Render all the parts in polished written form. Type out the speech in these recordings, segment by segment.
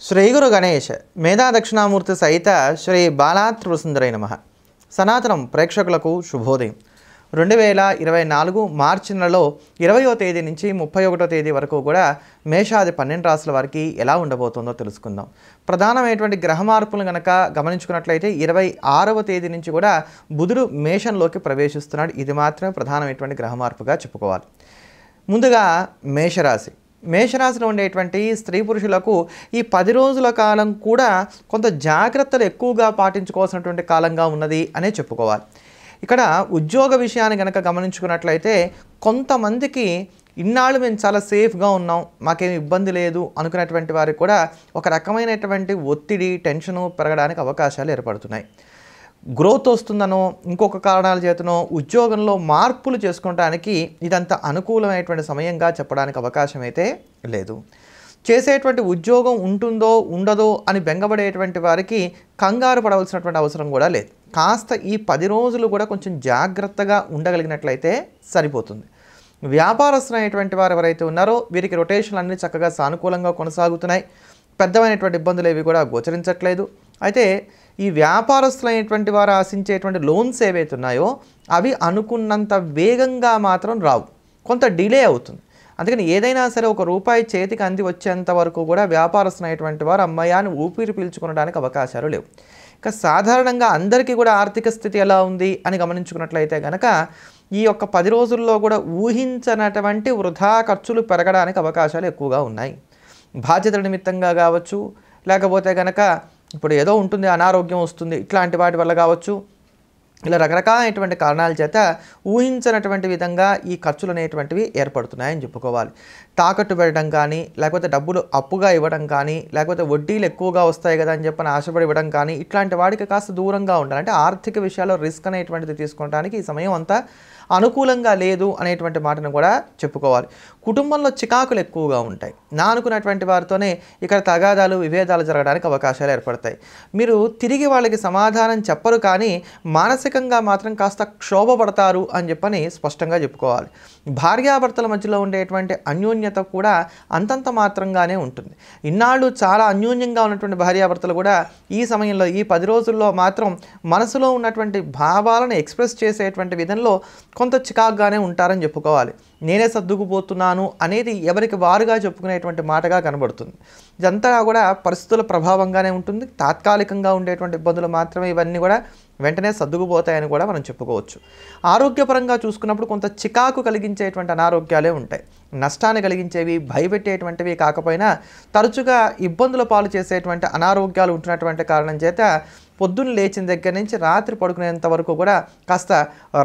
శ్రీ గురు గణేష్ మేధా దక్షిణామూర్తి సహిత శ్రీ బాలాత్రిపురసుందరై నమః. సనాతనం ప్రేక్షకులకు శుభోదయం. 2024 మార్చి నెలలో 20వ తేదీ నుంచి 31వ తేదీ వరకు కూడా మేషాది 12 రాశుల వారికి ఎలా ఉండబోతుందో తెలుసుకుందాం. ప్రధానమైనటువంటి గ్రహ మార్పులను గనక గమనించుకున్నట్లయితే 26వ తేదీ నుంచి కూడా బుధుడు మేషంలోకి ప్రవేశిస్తున్నాడు. ఇది మాత్రమే ప్రధానమైనటువంటి గ్రహ మార్పుగా చెప్పుకోవాలి. ముందుగా మేషరాశిలో ఉండేటువంటి స్త్రీ పురుషులకు ఈ 10 రోజుల కాలం కూడా కొంత జాగ్రత్తలు ఎక్కువగా పాటించుకోవాల్సినటువంటి కాలంగా ఉన్నది అనే చెప్పుకోవాలి. ఇక్కడ ఉద్యోగ విషయాన్ని కనుక గమనించుకున్నట్లయితే కొంతమందికి ఇన్నాళ్ళు మేము చాలా సేఫ్గా ఉన్నాం, మాకేమి ఇబ్బంది లేదు అనుకునేటువంటి వారికి కూడా ఒక రకమైనటువంటి ఒత్తిడి, టెన్షను పెరగడానికి అవకాశాలు ఏర్పడుతున్నాయి. గ్రోత్ వస్తుందనో ఇంకొక కారణాల చేతనో ఉద్యోగంలో మార్పులు చేసుకోవడానికి ఇదంత అనుకూలమైనటువంటి సమయంగా చెప్పడానికి అవకాశం అయితే లేదు. చేసేటువంటి ఉద్యోగం ఉంటుందో ఉండదో అని బెంగపడేటువంటి వారికి కంగారు పడవలసినటువంటి అవసరం కూడా లేదు. కాస్త ఈ 10 రోజులు కూడా కొంచెం జాగ్రత్తగా ఉండగలిగినట్లయితే సరిపోతుంది. వ్యాపారస్తులైనటువంటి వారు ఎవరైతే ఉన్నారో వీరికి రొటేషన్లు అన్నీ చక్కగా సానుకూలంగా కొనసాగుతున్నాయి. పెద్దమైనటువంటి ఇబ్బందులు ఏవి కూడా గోచరించట్లేదు. అయితే ఈ వ్యాపారస్తులైనటువంటి వారు ఆశించేటువంటి లోన్స్ ఏవైతే ఉన్నాయో అవి అనుకున్నంత వేగంగా మాత్రం రావు, కొంత డిలే అవుతుంది. అందుకని ఏదైనా సరే ఒక రూపాయి చేతికి అంది వచ్చేంత వరకు కూడా వ్యాపారస్తులైనటువంటి వారు అమ్మయాన్ని ఊపిరి పీల్చుకోవడానికి అవకాశాలు లేవు. ఇక సాధారణంగా అందరికీ కూడా ఆర్థిక స్థితి ఎలా ఉంది అని గమనించుకున్నట్లయితే కనుక ఈ యొక్క 10 రోజుల్లో కూడా ఊహించనటువంటి వృధా ఖర్చులు పెరగడానికి అవకాశాలు ఎక్కువగా ఉన్నాయి. బాధ్యతల నిమిత్తంగా కావచ్చు, లేకపోతే కనుక ఇప్పుడు ఏదో ఉంటుంది, అనారోగ్యం వస్తుంది, ఇట్లాంటి వాటి వల్ల కావచ్చు, ఇలా రకరకాలైనటువంటి కారణాల చేత ఊహించినటువంటి విధంగా ఈ ఖర్చులు అనేటువంటివి ఏర్పడుతున్నాయని చెప్పుకోవాలి. తాకట్టు పెట్టడం కానీ, లేకపోతే డబ్బులు అప్పుగా ఇవ్వడం కానీ, లేకపోతే వడ్డీలు ఎక్కువగా వస్తాయి కదా అని చెప్పని ఆశపడి ఇవ్వడం కానీ, ఇట్లాంటి వాడికి కాస్త దూరంగా ఉండాలి. అంటే ఆర్థిక విషయాల్లో రిస్క్ అనేటువంటిది తీసుకోవడానికి ఈ సమయం అంతా అనుకూలంగా లేదు అనేటువంటి మాటను కూడా చెప్పుకోవాలి. కుటుంబంలో చికాకులు ఎక్కువగా ఉంటాయి. నా అనుకున్నటువంటి వారితోనే ఇక్కడ తగాదాలు, విభేదాలు జరగడానికి అవకాశాలు ఏర్పడతాయి. మీరు తిరిగి వాళ్ళకి సమాధానం చెప్పరు కానీ మానసికంగా మాత్రం కాస్త క్షోభపడతారు అని చెప్పని స్పష్టంగా చెప్పుకోవాలి. భార్యాభర్తల మధ్యలో ఉండేటువంటి అన్యోన్యత కూడా అంతంత మాత్రంగానే ఉంటుంది. ఇన్నాళ్ళు చాలా అన్యోన్యంగా ఉన్నటువంటి భార్యాభర్తలు కూడా ఈ సమయంలో ఈ 10 రోజుల్లో మాత్రం మనసులో ఉన్నటువంటి భావాలను ఎక్స్ప్రెస్ చేసేటువంటి విధంలో కొంత చికాకుగానే ఉంటారని చెప్పుకోవాలి. నేనే సర్దుకుపోతున్నాను అనేది ఎవరికి వారుగా చెప్పుకునేటువంటి మాటగా కనబడుతుంది. ఇదంతా కూడా పరిస్థితుల ప్రభావంగానే ఉంటుంది. తాత్కాలికంగా ఉండేటువంటి ఇబ్బందులు మాత్రమే ఇవన్నీ కూడా వెంటనే సర్దుకుపోతాయని కూడా మనం చెప్పుకోవచ్చు. ఆరోగ్యపరంగా చూసుకున్నప్పుడు కొంత చికాకు కలిగించేటువంటి అనారోగ్యాలే ఉంటాయి. నష్టాన్ని కలిగించేవి, భయపెట్టేటువంటివి కాకపోయినా తరచుగా ఇబ్బందుల పాలు చేసేటువంటి అనారోగ్యాలు ఉంటున్నటువంటి కారణం చేత పొద్దున్న లేచిన దగ్గర నుంచి రాత్రి పడుకునేంత వరకు కూడా కాస్త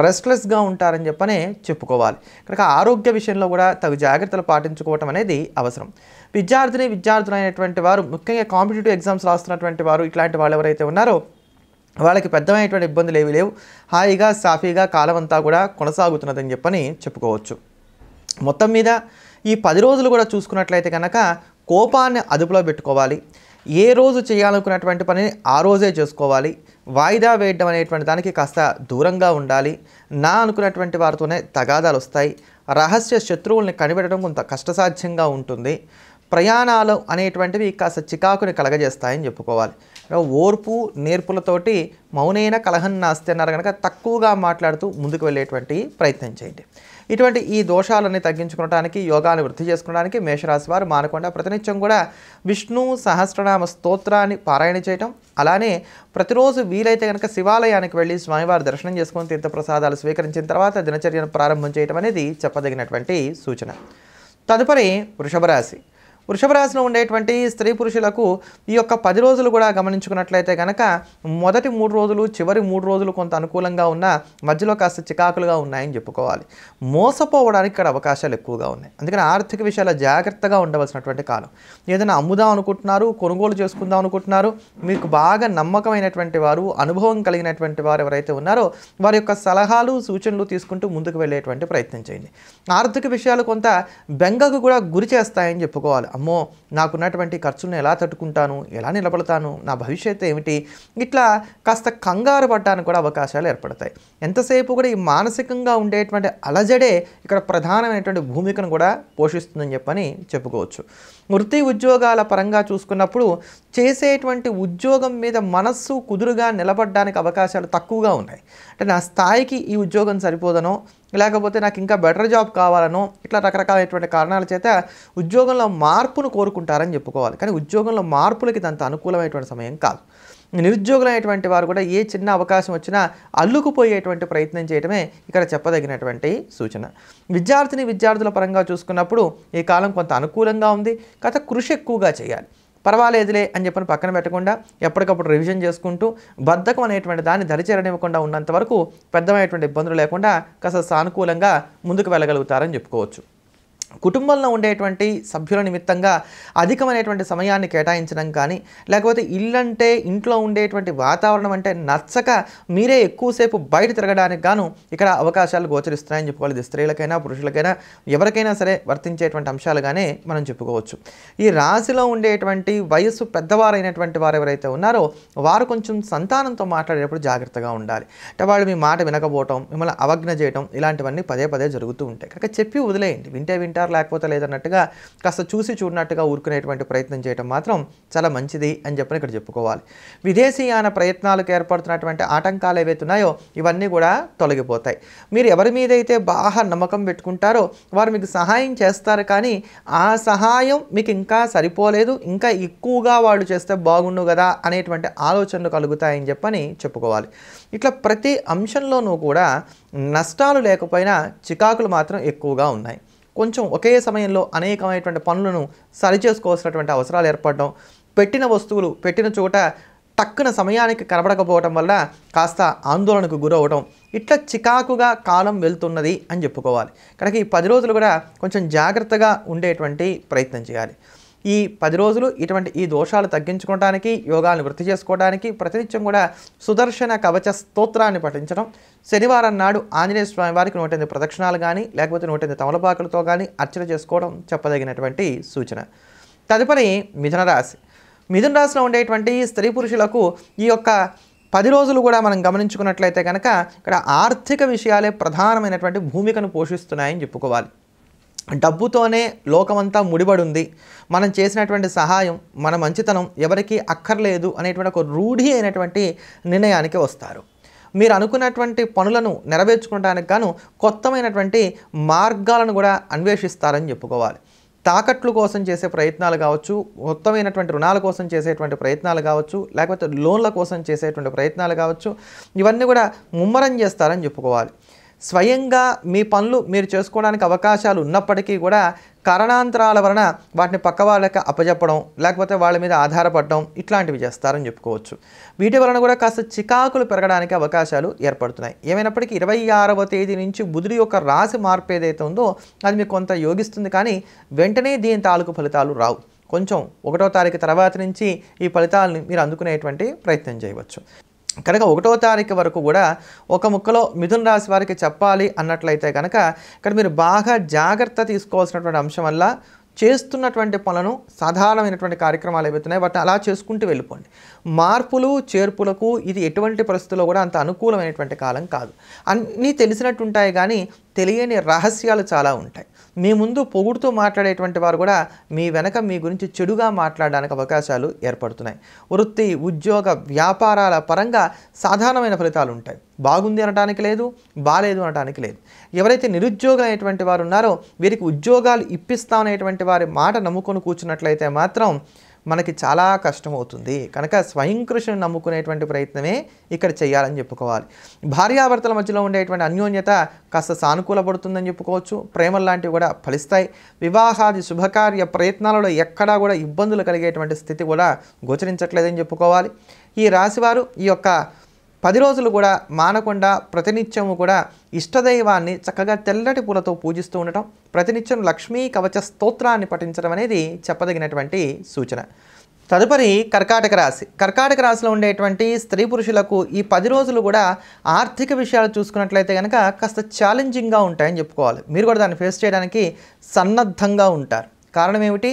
రెస్ట్లెస్గా ఉంటారని చెప్పనే చెప్పుకోవాలి. కనుక ఆరోగ్య విషయంలో కూడా తగు జాగ్రత్తలు పాటించుకోవటం అనేది అవసరం. విద్యార్థులు అయినటువంటి వారు, ముఖ్యంగా కాంపిటేటివ్ ఎగ్జామ్స్ రాస్తున్నటువంటి వారు, ఇట్లాంటి వాళ్ళు ఎవరైతే ఉన్నారో వాళ్ళకి పెద్దమైనటువంటి ఇబ్బందులు ఏవి లేవు. హాయిగా సాఫీగా కాలం అంతా కూడా కొనసాగుతున్నదని చెప్పని చెప్పుకోవచ్చు. మొత్తం మీద ఈ 10 రోజులు కూడా చూసుకున్నట్లయితే కనుక కోపాన్ని అదుపులో పెట్టుకోవాలి. ఏ రోజు చేయాలనుకున్నటువంటి పనిని ఆ రోజే చేసుకోవాలి. వాయిదా వేయడం అనేటువంటి దానికి కాస్త దూరంగా ఉండాలి. నా అనుకున్నటువంటి వారితోనే తగాదాలు వస్తాయి. రహస్య శత్రువుల్ని కనిపెట్టడం కొంత కష్టసాధ్యంగా ఉంటుంది. ప్రయాణాలు అనేటువంటివి కాస్త చికాకుని కలగజేస్తాయని చెప్పుకోవాలి. ఓర్పు నేర్పులతోటి మౌనైన కలహం నాస్తి అన్నారు కనుక తక్కువగా మాట్లాడుతూ ముందుకు వెళ్ళేటువంటి ప్రయత్నం చేయండి. ఇటువంటి ఈ దోషాలని తగ్గించుకోవడానికి, యోగాన్ని వృద్ధి చేసుకోవడానికి మేషరాశి వారు మానకుండా ప్రతినిత్యం కూడా విష్ణు సహస్రనామ స్తోత్రాన్ని పారాయణ చేయటం, అలానే ప్రతిరోజు వీలైతే కనుక శివాలయానికి వెళ్ళి స్వామివారి దర్శనం చేసుకొని తీర్థప్రసాదాలు స్వీకరించిన తర్వాత దినచర్యను ప్రారంభం చేయటం అనేది చెప్పదగినటువంటి సూచన. తదుపరి వృషభ రాశిలో ఉండేటువంటి స్త్రీ పురుషులకు ఈ యొక్క 10 రోజులు కూడా గమనించుకున్నట్లయితే కనుక మొదటి 3 రోజులు, చివరి 3 రోజులు కొంత అనుకూలంగా ఉన్న, మధ్యలో కాస్త చికాకులుగా ఉన్నాయని చెప్పుకోవాలి. మోసపోవడానికి ఇక్కడ అవకాశాలు ఎక్కువగా ఉన్నాయి. అందుకని ఆర్థిక విషయాల్లో జాగ్రత్తగా ఉండవలసినటువంటి కాలం. ఏదైనా అమ్ముదాం అనుకుంటున్నారు, కొనుగోలు చేసుకుందాం అనుకుంటున్నారు, మీకు బాగా నమ్మకమైనటువంటి వారు, అనుభవం కలిగినటువంటి వారు ఎవరైతే ఉన్నారో వారి యొక్క సలహాలు, సూచనలు తీసుకుంటూ ముందుకు వెళ్ళేటువంటి ప్రయత్నం చేయండి. ఆర్థిక విషయాలు కొంత బెంగకు కూడా గురి చేస్తాయని చెప్పుకోవాలి. అమ్మో నాకున్నటువంటి ఖర్చులను ఎలా తట్టుకుంటాను, ఎలా నిలబడతాను, నా భవిష్యత్తు ఏమిటి, ఇట్లా కాస్త కంగారు పడడానికి కూడా అవకాశాలు ఏర్పడతాయి. ఎంతసేపు కూడా ఈ మానసికంగా ఉండేటువంటి అలజడే ఇక్కడ ప్రధానమైనటువంటి భూమికను కూడా పోషిస్తుందని చెప్పని చెప్పుకోవచ్చు. వృత్తి ఉద్యోగాల పరంగా చూసుకున్నప్పుడు చేసేటువంటి ఉద్యోగం మీద మనస్సు కుదురుగా నిలబడడానికి అవకాశాలు తక్కువగా ఉన్నాయి. అంటే నా స్థాయికి ఈ ఉద్యోగం సరిపోదనో, లేకపోతే నాకు ఇంకా బెటర్ జాబ్ కావాలనో, ఇట్లా రకరకాలైనటువంటి కారణాల చేత ఉద్యోగంలో మార్పును కోరుకుంటారని చెప్పుకోవాలి. కానీ ఉద్యోగంలో మార్పులకి ఇదంత అనుకూలమైనటువంటి సమయం కాదు. నిరుద్యోగులైనటువంటి వారు కూడా ఏ చిన్న అవకాశం వచ్చినా అల్లుకుపోయేటువంటి ప్రయత్నం చేయడమే ఇక్కడ చెప్పదగినటువంటి సూచన. విద్యార్థుల పరంగా చూసుకున్నప్పుడు ఈ కాలం కొంత అనుకూలంగా ఉంది. కాకపోతే కృషి ఎక్కువగా చేయాలి. పర్వాలేదులే అని చెప్పని పక్కన పెట్టకుండా ఎప్పటికప్పుడు రివిజన్ చేసుకుంటూ బద్ధకం అనేటువంటి దాన్ని దరిచేరనివ్వకుండా ఉన్నంత వరకు పెద్దమైనటువంటి ఇబ్బందులు లేకుండా కాస్త సానుకూలంగా ముందుకు వెళ్ళగలుగుతారని చెప్పుకోవచ్చు. కుటుంబంలో ఉండేటువంటి సభ్యుల నిమిత్తంగా అధికమైనటువంటి సమయాన్ని కేటాయించడం కానీ, లేకపోతే ఇల్లంటే ఇంట్లో ఉండేటువంటి వాతావరణం అంటే నచ్చక మీరే ఎక్కువసేపు బయట తిరగడానికి గాను ఇక్కడ అవకాశాలు గోచరిస్తున్నాయని చెప్పుకోవాలి. ఇది స్త్రీలకైనా పురుషులకైనా ఎవరికైనా సరే వర్తించేటువంటి అంశాలుగానే మనం చెప్పుకోవచ్చు. ఈ రాశిలో ఉండేటువంటి వయస్సు పెద్దవారైనటువంటి వారు ఎవరైతే ఉన్నారో వారు కొంచెం సంతానంతో మాట్లాడేటప్పుడు జాగ్రత్తగా ఉండాలి. అంటే వాళ్ళు మీ మాట వినకపోవటం, మిమ్మల్ని అవజ్ఞ చేయటం ఇలాంటివన్నీ పదే పదే జరుగుతూ ఉంటాయి. కనుక చెప్పి వదిలేయండి. వింటారు లేకపోతే లేదన్నట్టుగా కాస్త చూసి చూడనట్టుగా ఊరుకునేటువంటి ప్రయత్నం చేయడం మాత్రం చాలా మంచిది అని చెప్పని ఇక్కడ చెప్పుకోవాలి. విదేశీయాన ప్రయత్నాలకు ఏర్పడుతున్నటువంటి ఆటంకాలు ఏవైతే ఉన్నాయో ఇవన్నీ కూడా తొలగిపోతాయి. మీరు ఎవరి మీద అయితే బాగా నమ్మకం పెట్టుకుంటారో వారు మీకు సహాయం చేస్తారు, కానీ ఆ సహాయం మీకు ఇంకా సరిపోలేదు, ఇంకా ఎక్కువగా వాళ్ళు చేస్తే బాగుండు కదా అనేటువంటి ఆలోచనలు కలుగుతాయని చెప్పని చెప్పుకోవాలి. ఇట్లా ప్రతి అంశంలోనూ కూడా నష్టాలు లేకపోయినా చికాకులు మాత్రం ఎక్కువగా ఉన్నాయి. కొంచెం ఒకే సమయంలో అనేకమైనటువంటి పనులను సరిచేసుకోవాల్సినటువంటి అవసరాలు ఏర్పడడం, పెట్టిన వస్తువులు పెట్టిన చోట టక్కున సమయానికి కనబడకపోవడం వల్ల కాస్త ఆందోళనకు గురవడం, ఇట్లా చికాకుగా కాలం వెళ్తున్నది అని చెప్పుకోవాలి. కనుక ఈ 10 రోజులు కూడా కొంచెం జాగ్రత్తగా ఉండేటువంటి ప్రయత్నం చేయాలి. ఈ 10 రోజులు ఈ దోషాలు తగ్గించుకోవడానికి, యోగాలను వృద్ధి చేసుకోవడానికి ప్రతినిత్యం కూడా సుదర్శన కవచ స్తోత్రాన్ని పఠించడం, శనివారం నాడు ఆంజనేయ స్వామి వారికి 108 ప్రదక్షిణాలు కానీ, లేకపోతే 108 తమలపాకులతో కానీ అర్చన చేసుకోవడం చెప్పదగినటువంటి సూచన. తదుపరి మిథున రాశి. మిథున రాశిలో ఉండేటువంటి స్త్రీ పురుషులకు ఈ యొక్క 10 రోజులు కూడా మనం గమనించుకున్నట్లయితే కనుక ఇక్కడ ఆర్థిక విషయాలే ప్రధానమైనటువంటి భూమికను పోషిస్తున్నాయని చెప్పుకోవాలి. డబ్బుతోనే లోకమంతా ముడిపడి ఉంది, మనం చేసినటువంటి సహాయం, మన మంచితనం ఎవరికీ అక్కర్లేదు అనేటువంటి ఒక రూఢి అయినటువంటి నిర్ణయానికి వస్తారు. మీరు అనుకున్నటువంటి పనులను నెరవేర్చుకోవడానికి గాను కొత్తమైనటువంటి మార్గాలను కూడా అన్వేషిస్తారని చెప్పుకోవాలి. తాకట్లు కోసం చేసే ప్రయత్నాలు కావచ్చు, మొత్తమైనటువంటి రుణాల కోసం చేసేటువంటి ప్రయత్నాలు కావచ్చు, లేకపోతే లోన్ల కోసం చేసేటువంటి ప్రయత్నాలు కావచ్చు, ఇవన్నీ కూడా ముమ్మరం చేస్తారని చెప్పుకోవాలి. స్వయంగా మీ పనులు మీరు చేసుకోవడానికి అవకాశాలు ఉన్నప్పటికీ కూడా కారణాంతరాల వలన వాటిని పక్క వాళ్ళకి అప్పచెప్పడం, లేకపోతే వాళ్ళ మీద ఆధారపడడం ఇట్లాంటివి చేస్తారని చెప్పుకోవచ్చు. వీటి వలన కూడా కాస్త చికాకులు పెరగడానికి అవకాశాలు ఏర్పడుతున్నాయి. ఏమైనప్పటికీ 26వ తేదీ నుంచి బుధుడి యొక్క రాశి మార్పు ఏదైతే ఉందో అది మీకు కొంత యోగిస్తుంది, కానీ వెంటనే దీని తాలూకు ఫలితాలు రావు. కొంచెం 1వ తారీఖు తర్వాత నుంచి ఈ ఫలితాలను మీరు అందుకునేటువంటి ప్రయత్నం చేయవచ్చు. కనుక 1వ తారీఖు వరకు కూడా ఒక ముక్కలో మిథున రాశి వారికి చెప్పాలి అన్నట్లయితే కనుక ఇక్కడ మీరు బాగా జాగ్రత్త తీసుకోవాల్సినటువంటి అంశం వల్ల చేస్తున్నటువంటి పనులను, సాధారణమైనటువంటి కార్యక్రమాలు ఏవైతున్నాయో వాటిని అలా చేసుకుంటూ వెళ్ళిపోండి. మార్పులు చేర్పులకు ఇది ఎటువంటి పరిస్థితుల్లో కూడా అంత అనుకూలమైనటువంటి కాలం కాదు. అన్నీ తెలిసినట్టుంటాయి, కానీ తెలియని రహస్యాలు చాలా ఉంటాయి. మీ ముందు పొగుడుతూ మాట్లాడేటువంటి వారు కూడా మీ వెనక మీ గురించి చెడుగా మాట్లాడడానికి అవకాశాలు ఏర్పడుతున్నాయి. వృత్తి, ఉద్యోగ, వ్యాపారాల పరంగా సాధారణమైన ఫలితాలు ఉంటాయి. బాగుంది అనడానికి లేదు, బాలేదు అనడానికి లేదు. ఎవరైతే నిరుద్యోగులు అనేటువంటి వారు ఉన్నారో వీరికి ఉద్యోగాలు ఇప్పిస్తామనేటువంటి వారి మాట నమ్ముకొని కూర్చున్నట్లయితే మాత్రం మనకి చాలా కష్టమవుతుంది. కనుక స్వయం కృషిని నమ్ముకునేటువంటి ప్రయత్నమే ఇక్కడ చేయాలని చెప్పుకోవాలి. భార్యాభర్తల మధ్యలో ఉండేటువంటి అన్యోన్యత కాస్త సానుకూలపడుతుందని చెప్పుకోవచ్చు. ప్రేమలు లాంటివి కూడా ఫలిస్తాయి. వివాహాది శుభకార్య ప్రయత్నాలలో ఎక్కడా కూడా ఇబ్బందులు కలిగేటువంటి స్థితి కూడా గోచరించట్లేదని చెప్పుకోవాలి. ఈ రాశివారు ఈ యొక్క 10 రోజులు కూడా మానకుండా ప్రతినిత్యము కూడా ఇష్టదైవాన్ని చక్కగా తెల్లటి పూలతో పూజిస్తూ ఉండటం, ప్రతినిత్యం లక్ష్మీ కవచ స్తోత్రాన్ని పఠించడం అనేది చెప్పదగినటువంటి సూచన. తదుపరి కర్కాటక రాశి. కర్కాటక రాశిలో ఉండేటువంటి స్త్రీ పురుషులకు ఈ 10 రోజులు కూడా ఆర్థిక విషయాలు చూసుకున్నట్లయితే కనుక కాస్త ఛాలెంజింగ్గా ఉంటాయని చెప్పుకోవాలి. మీరు కూడా దాన్ని ఫేస్ చేయడానికి సన్నద్ధంగా ఉంటారు. కారణం ఏమిటి?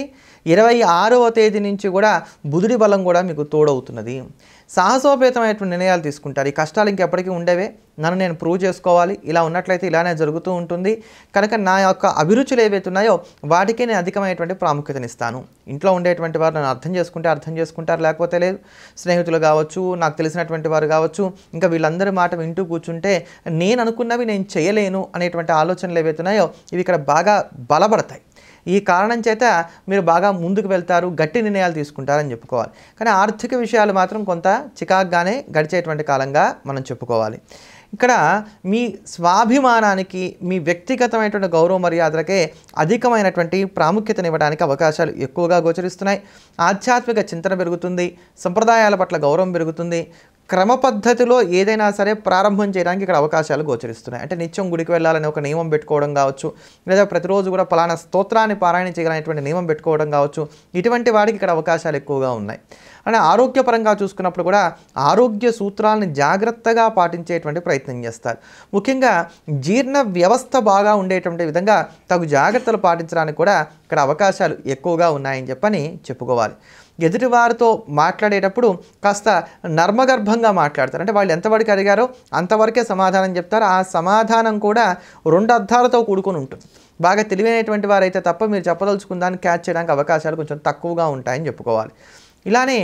26వ తేదీ నుంచి కూడా బుధుడి బలం కూడా మీకు తోడవుతున్నది. సాహసోపేతమైనటువంటి నిర్ణయాలు తీసుకుంటారు. ఈ కష్టాలు ఇంకెప్పటికీ ఉండేవే, నన్ను నేను ప్రూవ్ చేసుకోవాలి, ఇలా ఉన్నట్లయితే ఇలానే జరుగుతూ ఉంటుంది కనుక నా యొక్క అభిరుచులు ఏవైతే ఉన్నాయో వాటికి నేను అధికమైనటువంటి ప్రాముఖ్యతనిస్తాను. ఇంట్లో ఉండేటువంటి వారు నన్ను అర్థం చేసుకుంటారు, లేకపోతే లేదు. స్నేహితులు కావచ్చు, నాకు తెలిసినటువంటి వారు కావచ్చు, ఇంకా వీళ్ళందరి మాట వింటూ కూర్చుంటే నేను అనుకున్నవి నేను చేయలేను అనేటువంటి ఆలోచనలు ఏవైతే ఉన్నాయో ఇవి ఇక్కడ బాగా బలపడతాయి. ఈ కారణం చేత మీరు బాగా ముందుకు వెళ్తారు, గట్టి నిర్ణయాలు తీసుకుంటారని చెప్పుకోవాలి. కానీ ఆర్థిక విషయాలు మాత్రం కొంత చికాగ్గానే గడిచేటువంటి కాలంగా మనం చెప్పుకోవాలి. ఇక్కడ మీ స్వాభిమానానికి, మీ వ్యక్తిగతమైనటువంటి గౌరవ మర్యాదలకే అధికమైనటువంటి ప్రాముఖ్యతనివ్వడానికి అవకాశాలు ఎక్కువగా గోచరిస్తున్నాయి. ఆధ్యాత్మిక చింతన పెరుగుతుంది, సంప్రదాయాల పట్ల గౌరవం పెరుగుతుంది. క్రమ పద్ధతిలో ఏదైనా సరే ప్రారంభం చేయడానికి ఇక్కడ అవకాశాలు గోచరిస్తున్నాయి. అంటే నిత్యం గుడికి వెళ్ళాలని ఒక నియమం పెట్టుకోవడం కావచ్చు, లేదా ప్రతిరోజు కూడా పలానా స్తోత్రాన్ని పారాయణ చేయగలనేటువంటి నియమం పెట్టుకోవడం కావచ్చు, ఇటువంటి వాడికి ఇక్కడ అవకాశాలు ఎక్కువగా ఉన్నాయి. అంటే ఆరోగ్యపరంగా చూసుకున్నప్పుడు కూడా ఆరోగ్య సూత్రాలను జాగ్రత్తగా పాటించేటువంటి ప్రయత్నం చేస్తారు. ముఖ్యంగా జీర్ణ వ్యవస్థ బాగా ఉండేటువంటి విధంగా తగు జాగ్రత్తలు పాటించడానికి కూడా ఇక్కడ అవకాశాలు ఎక్కువగా ఉన్నాయని చెప్పని చెప్పుకోవాలి. ఎదుటివారితో మాట్లాడేటప్పుడు కాస్త నర్మగర్భంగా మాట్లాడతారు. అంటే వాళ్ళు ఎంతవరకు అడిగారో అంతవరకే సమాధానం చెప్తారు. ఆ సమాధానం కూడా 2 అర్థాలతో కూడుకొని ఉంటుంది. బాగా తెలివైనటువంటి వారైతే తప్ప మీరు చెప్పదలుచుకున్న దాన్ని క్యాచ్ చేయడానికి అవకాశాలు కొంచెం తక్కువగా ఉంటాయని చెప్పుకోవాలి. ఇలానే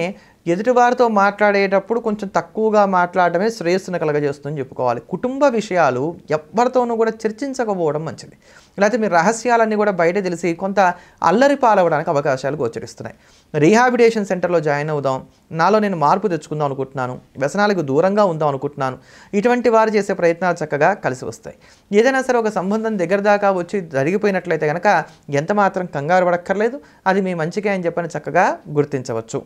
ఎదుటివారితో మాట్లాడేటప్పుడు కొంచెం తక్కువగా మాట్లాడటమే శ్రేయస్సును కలగజేస్తుందని చెప్పుకోవాలి. కుటుంబ విషయాలు ఎవరితోనూ కూడా చర్చించకపోవడం మంచిది. లేకపోతే మీ రహస్యాలన్నీ కూడా బయట తెలిసి కొంత అల్లరి పాలవడానికి అవకాశాలు గోచరిస్తున్నాయి. రీహాబిలిటేషన్ సెంటర్లో జాయిన్ అవుదాం, నాలో నేను మార్పు తెచ్చుకుందాం అనుకుంటున్నాను, వ్యసనాలకు దూరంగా ఉందాం అనుకుంటున్నాను, ఇటువంటి వారు చేసే ప్రయత్నాలు చక్కగా కలిసి వస్తాయి. ఏదైనా సరే ఒక సంబంధం దగ్గర దాకా వచ్చి జరిగిపోయినట్లయితే కనుక ఎంత మాత్రం కంగారు పడక్కర్లేదు, అది మీ మంచికే అని చెప్పని చక్కగా గుర్తించవచ్చు.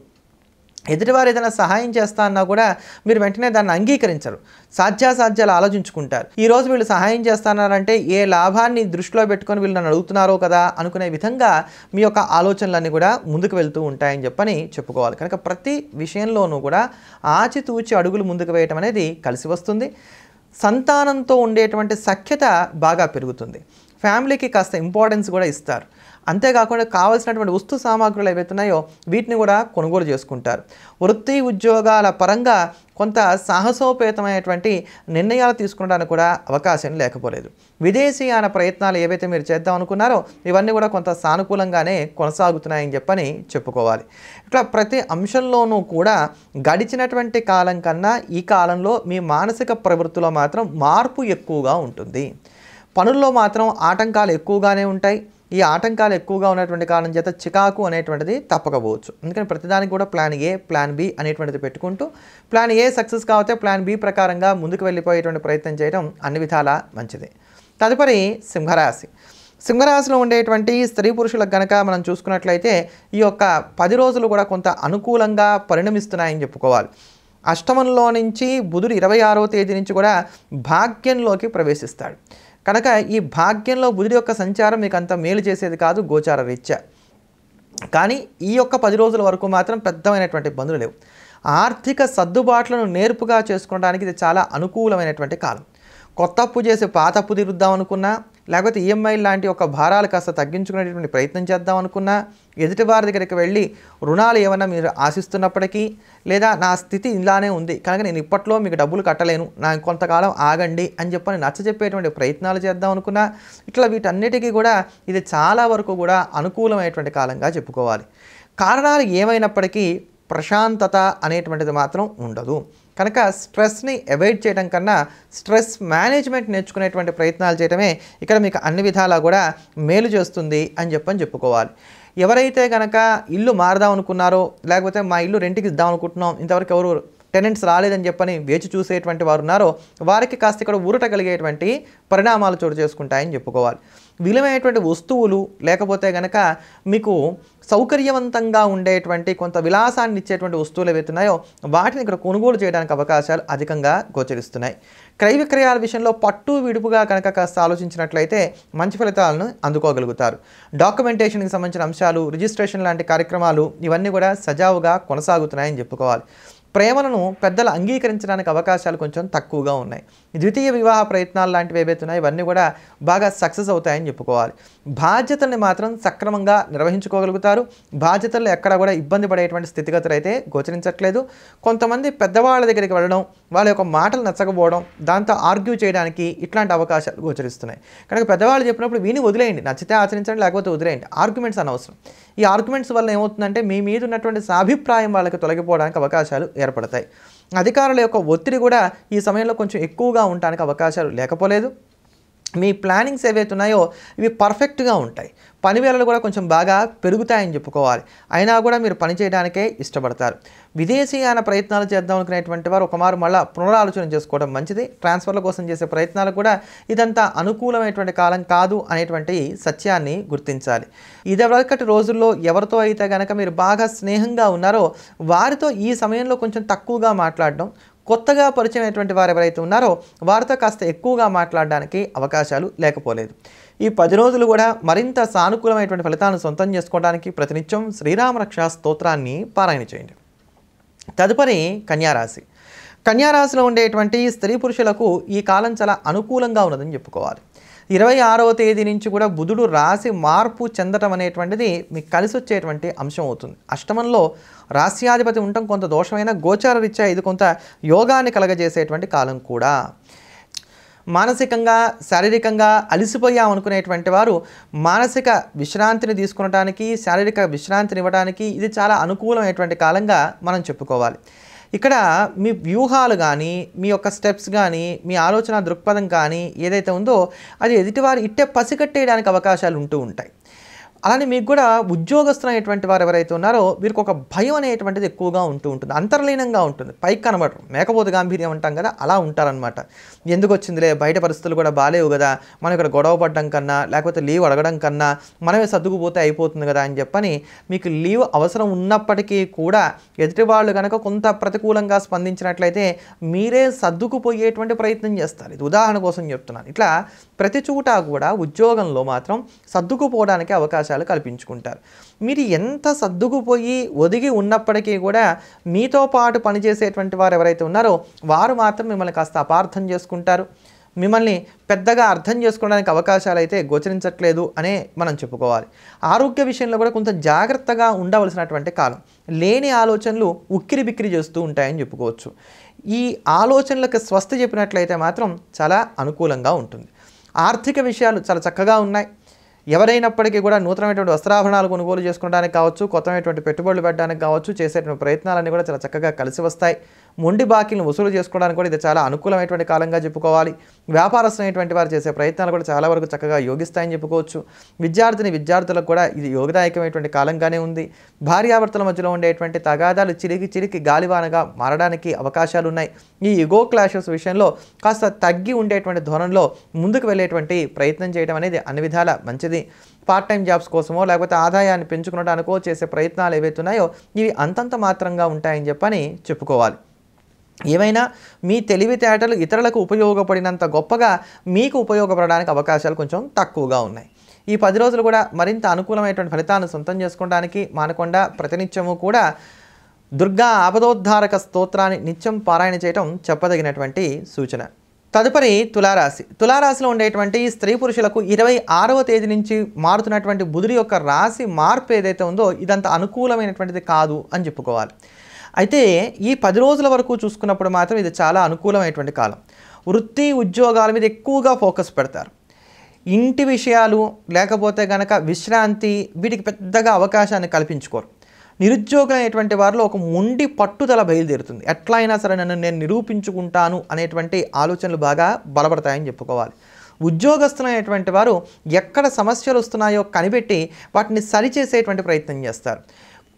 ఎదుటివారు ఏదైనా సహాయం చేస్తా అన్నా కూడా మీరు వెంటనే దాన్ని అంగీకరించరు, సాధ్యాసాధ్యాలు ఆలోచించుకుంటారు. ఈరోజు వీళ్ళు సహాయం చేస్తున్నారంటే ఏ లాభాన్ని దృష్టిలో పెట్టుకొని వీళ్ళు నన్ను అడుగుతున్నారో కదా అనుకునే విధంగా మీ యొక్క ఆలోచనలన్నీ కూడా ముందుకు వెళ్తూ ఉంటాయని చెప్పని చెప్పుకోవాలి. కనుక ప్రతి విషయంలోనూ కూడా ఆచితూచి అడుగులు ముందుకు వేయటం అనేది కలిసి వస్తుంది. సంతానంతో ఉండేటువంటి సఖ్యత బాగా పెరుగుతుంది. ఫ్యామిలీకి కాస్త ఇంపార్టెన్స్ కూడా ఇస్తారు. అంతేకాకుండా కావాల్సినటువంటి వస్తు సామాగ్రులు ఏవైతే ఉన్నాయో వీటిని కూడా కొనుగోలు చేసుకుంటారు. వృత్తి ఉద్యోగాల పరంగా కొంత సాహసోపేతమైనటువంటి నిర్ణయాలు తీసుకోవడానికి కూడా అవకాశం లేకపోలేదు. విదేశీయాన ప్రయత్నాలు ఏవైతే మీరు చేద్దాం అనుకున్నారో ఇవన్నీ కూడా కొంత సానుకూలంగానే కొనసాగుతున్నాయని చెప్పని చెప్పుకోవాలి. ఇట్లా ప్రతి అంశంలోనూ కూడా గడిచినటువంటి కాలం కన్నా ఈ కాలంలో మీ మానసిక ప్రవృత్తిలో మాత్రం మార్పు ఎక్కువగా ఉంటుంది. పనుల్లో మాత్రం ఆటంకాలు ఎక్కువగానే ఉంటాయి. ఈ ఆటంకాలు ఎక్కువగా ఉన్నటువంటి కారణం చేత చికాకు అనేటువంటిది తప్పకపోవచ్చు. అందుకని ప్రతిదానికి కూడా ప్లాన్ ఏ, ప్లాన్ బి అనేటువంటిది పెట్టుకుంటూ ప్లాన్ ఏ సక్సెస్ కాకపోతే ప్లాన్ బి ప్రకారంగా ముందుకు వెళ్ళిపోయేటువంటి ప్రయత్నం చేయడం అన్ని విధాలా మంచిది. తదుపరి సింహరాశి. సింహరాశిలో ఉండేటువంటి స్త్రీ పురుషులకు కనుక మనం చూసుకున్నట్లయితే ఈ యొక్క 10 రోజులు కూడా కొంత అనుకూలంగా పరిణమిస్తున్నాయని చెప్పుకోవాలి. అష్టమంలో నుంచి బుధుడు 26వ తేదీ నుంచి కూడా భాగ్యంలోకి ప్రవేశిస్తాడు. కనుక ఈ భాగ్యంలో బుధుడి యొక్క సంచారం మీకు అంత మేలు చేసేది కాదు గోచార రీత్యా. కానీ ఈ యొక్క 10 రోజుల వరకు మాత్రం పెద్దమైనటువంటి ఇబ్బందులు లేవు. ఆర్థిక సర్దుబాట్లను నేర్పుగా చేసుకోవడానికి ఇది చాలా అనుకూలమైనటువంటి కాలం. కొత్త అప్పు చేసి పాత అప్పు తీరుద్దాం అనుకున్నా, లేకపోతే ఈఎంఐ లాంటి ఒక భారాలు కాస్త తగ్గించుకునేటువంటి ప్రయత్నం చేద్దాం అనుకున్నా, ఎదుటివారి దగ్గరికి వెళ్ళి రుణాలు ఏమైనా మీరు ఆశిస్తున్నప్పటికీ, లేదా నా స్థితి ఇలానే ఉంది కనుక నేను ఇప్పట్లో మీకు డబ్బులు కట్టలేను, నాకు కొంతకాలం ఆగండి అని చెప్పని నచ్చజెప్పేటువంటి ప్రయత్నాలు చేద్దాం అనుకున్నా, ఇట్లా వీటన్నిటికీ కూడా ఇది చాలా వరకు కూడా అనుకూలమైనటువంటి కాలంగా చెప్పుకోవాలి. కారణాలు ఏమైనప్పటికీ ప్రశాంతత అనేటువంటిది మాత్రం ఉండదు. కనుక స్ట్రెస్ని అవాయిడ్ చేయడం కన్నా స్ట్రెస్ మేనేజ్మెంట్ నేర్చుకునేటువంటి ప్రయత్నాలు చేయడమే ఇక్కడ మీకు అన్ని విధాలా కూడా మేలు చేస్తుంది అని చెప్పుకోవాలి. ఎవరైతే కనుక ఇల్లు మారదాం అనుకున్నారో, లేకపోతే మా ఇల్లు రెంట్కి ఇద్దాం అనుకుంటున్నాం, ఇంతవరకు ఎవరు టెనెంట్స్ రాలేదని చెప్పని వేచి చూసేటువంటి వారు ఉన్నారో వారికి కాస్త ఇక్కడ ఊరట కలిగేటువంటి పరిణామాలు చోటు చేసుకుంటాయని చెప్పుకోవాలి. విలువైనటువంటి వస్తువులు లేకపోతే కనుక మీకు సౌకర్యవంతంగా ఉండేటువంటి కొంత విలాసాన్ని ఇచ్చేటువంటి వస్తువులు ఏవైతున్నాయో వాటిని ఇక్కడ కొనుగోలు చేయడానికి అవకాశాలు అధికంగా గోచరిస్తున్నాయి. క్రయ విక్రయాల విషయంలో పట్టు విడుపుగా కనుక కాస్త ఆలోచించినట్లయితే మంచి ఫలితాలను అందుకోగలుగుతారు. డాక్యుమెంటేషన్కి సంబంధించిన అంశాలు, రిజిస్ట్రేషన్ లాంటి కార్యక్రమాలు ఇవన్నీ కూడా సజావుగా కొనసాగుతున్నాయని చెప్పుకోవాలి. ప్రేమలను పెద్దలు అంగీకరించడానికి అవకాశాలు కొంచెం తక్కువగా ఉన్నాయి. ద్వితీయ వివాహ ప్రయత్నాలు లాంటివి ఏవైతే ఉన్నాయో ఇవన్నీ కూడా బాగా సక్సెస్ అవుతాయని చెప్పుకోవాలి. బాధ్యతల్ని మాత్రం సక్రమంగా నిర్వహించుకోగలుగుతారు. బాధ్యతల్లో ఎక్కడ కూడా ఇబ్బంది పడేటువంటి స్థితిగతులు అయితే గోచరించట్లేదు. కొంతమంది పెద్దవాళ్ళ దగ్గరికి వెళ్ళడం, వాళ్ళ యొక్క మాటలు నచ్చకపోవడం, దాంతో ఆర్గ్యూ చేయడానికి ఇట్లాంటి అవకాశాలు గోచరిస్తున్నాయి. కనుక పెద్దవాళ్ళు చెప్పినప్పుడు విని వదిలేయండి. నచ్చితే ఆచరించండి, లేకపోతే వదిలేయండి. ఆర్గ్యుమెంట్స్ అనవసరం. ఈ ఆర్గ్యుమెంట్స్ వల్ల ఏమవుతుందంటే మీ మీద ఉన్నటువంటి సాభిప్రాయం వాళ్ళకి తొలగిపోవడానికి అవకాశాలు ఏర్పడతాయి. అధికారుల యొక్క ఒత్తిడి కూడా ఈ సమయంలో కొంచెం ఎక్కువగా ఉండడానికి అవకాశాలు లేకపోలేదు. మీ ప్లానింగ్స్ ఏవైతే ఉన్నాయో ఇవి పర్ఫెక్ట్గా ఉంటాయి. పని వేళలు కూడా కొంచెం బాగా పెరుగుతాయని చెప్పుకోవాలి. అయినా కూడా మీరు పని చేయడానికే ఇష్టపడతారు. విదేశీయాన ప్రయత్నాలు చేద్దాం అనుకునేటువంటి వారు ఒకమారు మళ్ళీ పునరాలోచన చేసుకోవడం మంచిది. ట్రాన్స్ఫర్ల కోసం చేసే ప్రయత్నాలు కూడా ఇదంతా అనుకూలమైనటువంటి కాలం కాదు అనేటువంటి సత్యాన్ని గుర్తించాలి. ఇదివరకటి రోజుల్లో ఎవరితో అయితే కనుక మీరు బాగా స్నేహంగా ఉన్నారో వారితో ఈ సమయంలో కొంచెం తక్కువగా మాట్లాడడం, కొత్తగా పరిచయం అయినటువంటి వారు ఎవరైతే ఉన్నారో వారితో కాస్త ఎక్కువగా మాట్లాడడానికి అవకాశాలు లేకపోలేదు. ఈ 10 రోజులు కూడా మరింత సానుకూలమైనటువంటి ఫలితాలను సొంతం చేసుకోవడానికి ప్రతినిత్యం శ్రీరామరక్ష స్తోత్రాన్ని పారాయణ చేయండి. తదుపరి కన్యారాశి. కన్యారాశిలో ఉండేటువంటి స్త్రీ పురుషులకు ఈ కాలం చాలా అనుకూలంగా ఉన్నదని చెప్పుకోవాలి. 26వ తేదీ నుంచి కూడా బుధుడు రాశి మార్పు చెందటం అనేటువంటిది మీకు కలిసి వచ్చేటువంటి అంశం అవుతుంది. అష్టమంలో రాశ్యాధిపతి ఉండటం కొంత దోషమైన గోచార రీత్యా ఇది కొంత యోగాన్ని కలగజేసేటువంటి కాలం కూడా. మానసికంగా శారీరకంగా అలసిపోయాం అనుకునేటువంటి వారు మానసిక విశ్రాంతిని తీసుకునడానికి, శారీరక విశ్రాంతిని ఇవ్వడానికి ఇది చాలా అనుకూలమైనటువంటి కాలంగా మనం చెప్పుకోవాలి. ఇక్కడ మీ వ్యూహాలు కానీ, మీ యొక్క స్టెప్స్ కానీ, మీ ఆలోచన దృక్పథం కానీ ఏదైతే ఉందో అది ఎదుటివారు ఇట్టే పసిగట్టేయడానికి అవకాశాలు ఉంటూ ఉంటాయి. అలానే మీకు కూడా ఉద్యోగస్తులైనటువంటి వారు ఎవరైతే ఉన్నారో వీరికి ఒక భయం అనేటువంటిది ఎక్కువగా ఉంటుంది. అంతర్లీనంగా ఉంటుంది. పైకి కనబడరు. మేకపోతు గాంభీర్యం అంటాం కదా, అలా ఉంటారనమాట. ఎందుకు వచ్చిందిలే, బయట పరిస్థితులు కూడా బాగాలేవు కదా, మనం ఇక్కడ గొడవ పడడం కన్నా లేకపోతే లీవ్ అడగడం కన్నా మనమే సర్దుకుపోతే అయిపోతుంది కదా అని చెప్పని మీకు లీవ్ అవసరం ఉన్నప్పటికీ కూడా ఎదుటి వాళ్ళు కనుక కొంత ప్రతికూలంగా స్పందించినట్లయితే మీరే సర్దుకుపోయేటువంటి ప్రయత్నం చేస్తారు. ఇది ఉదాహరణ కోసం చెప్తున్నాను. ఇట్లా ప్రతి చోట కూడా ఉద్యోగంలో మాత్రం సర్దుకుపోవడానికి అవకాశాలు కల్పించుకుంటారు. మీరు ఎంత సర్దుకుపోయి ఒదిగి ఉన్నప్పటికీ కూడా మీతో పాటు పనిచేసేటువంటి వారు ఎవరైతే ఉన్నారో వారు మాత్రం మిమ్మల్ని కాస్త అపార్థం చేసుకుంటారు. మిమ్మల్ని పెద్దగా అర్థం చేసుకోవడానికి అవకాశాలు అయితే గోచరించట్లేదు అనే మనం చెప్పుకోవాలి. ఆరోగ్య విషయంలో కూడా కొంత జాగ్రత్తగా ఉండవలసినటువంటి కాలం. లేని ఆలోచనలు ఉక్కిరి బిక్కిరి చేస్తూ ఉంటాయని చెప్పుకోవచ్చు. ఈ ఆలోచనలకు స్వస్తి చెప్పినట్లయితే మాత్రం చాలా అనుకూలంగా ఉంటుంది. ఆర్థిక విషయాలు చాలా చక్కగా ఉన్నాయి. ఎవరైనప్పటికీ కూడా నూతనమైనటువంటి వస్త్రాభరణాలు కొనుగోలు చేసుకోవడానికి కావచ్చు, కొత్తమైనటువంటి పెట్టుబడులు పెట్టడానికి కావచ్చు, చేసేటువంటి ప్రయత్నాలన్నీ కూడా చాలా చక్కగా కలిసి వస్తాయి. మొండి బాకీలను వసూలు చేసుకోవడానికి కూడా ఇది చాలా అనుకూలమైనటువంటి కాలంగా చెప్పుకోవాలి. వ్యాపారస్తులైనటువంటి వారు చేసే ప్రయత్నాలు కూడా చాలా వరకు చక్కగా యోగిస్తాయని చెప్పుకోవచ్చు. విద్యార్థులకు కూడా ఇది యోగదాయకమైనటువంటి కాలంగానే ఉంది. భార్యాభర్తల మధ్యలో ఉండేటువంటి తగాదాలు చిరికి గాలివానగా మారడానికి అవకాశాలు ఉన్నాయి. ఈ ఇగో క్లాషెస్ విషయంలో కాస్త తగ్గి ఉండేటువంటి ధోరణిలో ముందుకు వెళ్ళేటువంటి ప్రయత్నం చేయడం అనేది అన్ని విధాల మంచిది. పార్ట్ టైం జాబ్స్ కోసమో లేకపోతే ఆదాయాన్ని పెంచుకోవడానికో చేసే ప్రయత్నాలు ఏవైతే ఉన్నాయో ఇవి అంతంత మాత్రంగా ఉంటాయని చెప్పని చెప్పుకోవాలి. ఏమైనా మీ తెలివితేటలు ఇతరులకు ఉపయోగపడినంత గొప్పగా మీకు ఉపయోగపడడానికి అవకాశాలు కొంచెం తక్కువగా ఉన్నాయి. ఈ 10 రోజులు కూడా మరింత అనుకూలమైనటువంటి ఫలితాలను సొంతం చేసుకోవడానికి మానకుండా ప్రతినిత్యము కూడా దుర్గా ఆపదోద్ధారక స్తోత్రాన్ని నిత్యం పారాయణ చేయటం చెప్పదగినటువంటి సూచన. తదుపరి తులారాశి. తులారాశిలో ఉండేటువంటి స్త్రీ పురుషులకు 26వ తేదీ నుంచి మారుతున్నటువంటి బుధుడి యొక్క రాశి మార్పు ఏదైతే ఉందో ఇదంత అనుకూలమైనటువంటిది కాదు అని చెప్పుకోవాలి. అయితే ఈ 10 రోజుల వరకు చూసుకున్నప్పుడు మాత్రం ఇది చాలా అనుకూలమైనటువంటి కాలం. వృత్తి ఉద్యోగాల మీద ఎక్కువగా ఫోకస్ పెడతారు. ఇంటి విషయాలు లేకపోతే కనుక విశ్రాంతి వీటికి పెద్దగా అవకాశాన్ని కల్పించుకోరు. నిరుద్యోగులైనటువంటి వారిలో ఒక మొండి పట్టుదల బయలుదేరుతుంది. ఎట్లా అయినా సరే నేను నిరూపించుకుంటాను అనేటువంటి ఆలోచనలు బాగా బలపడతాయని చెప్పుకోవాలి. ఉద్యోగస్తులైనటువంటి వారు ఎక్కడ సమస్యలు వస్తున్నాయో కనిపెట్టి వాటిని సరిచేసేటువంటి ప్రయత్నం చేస్తారు.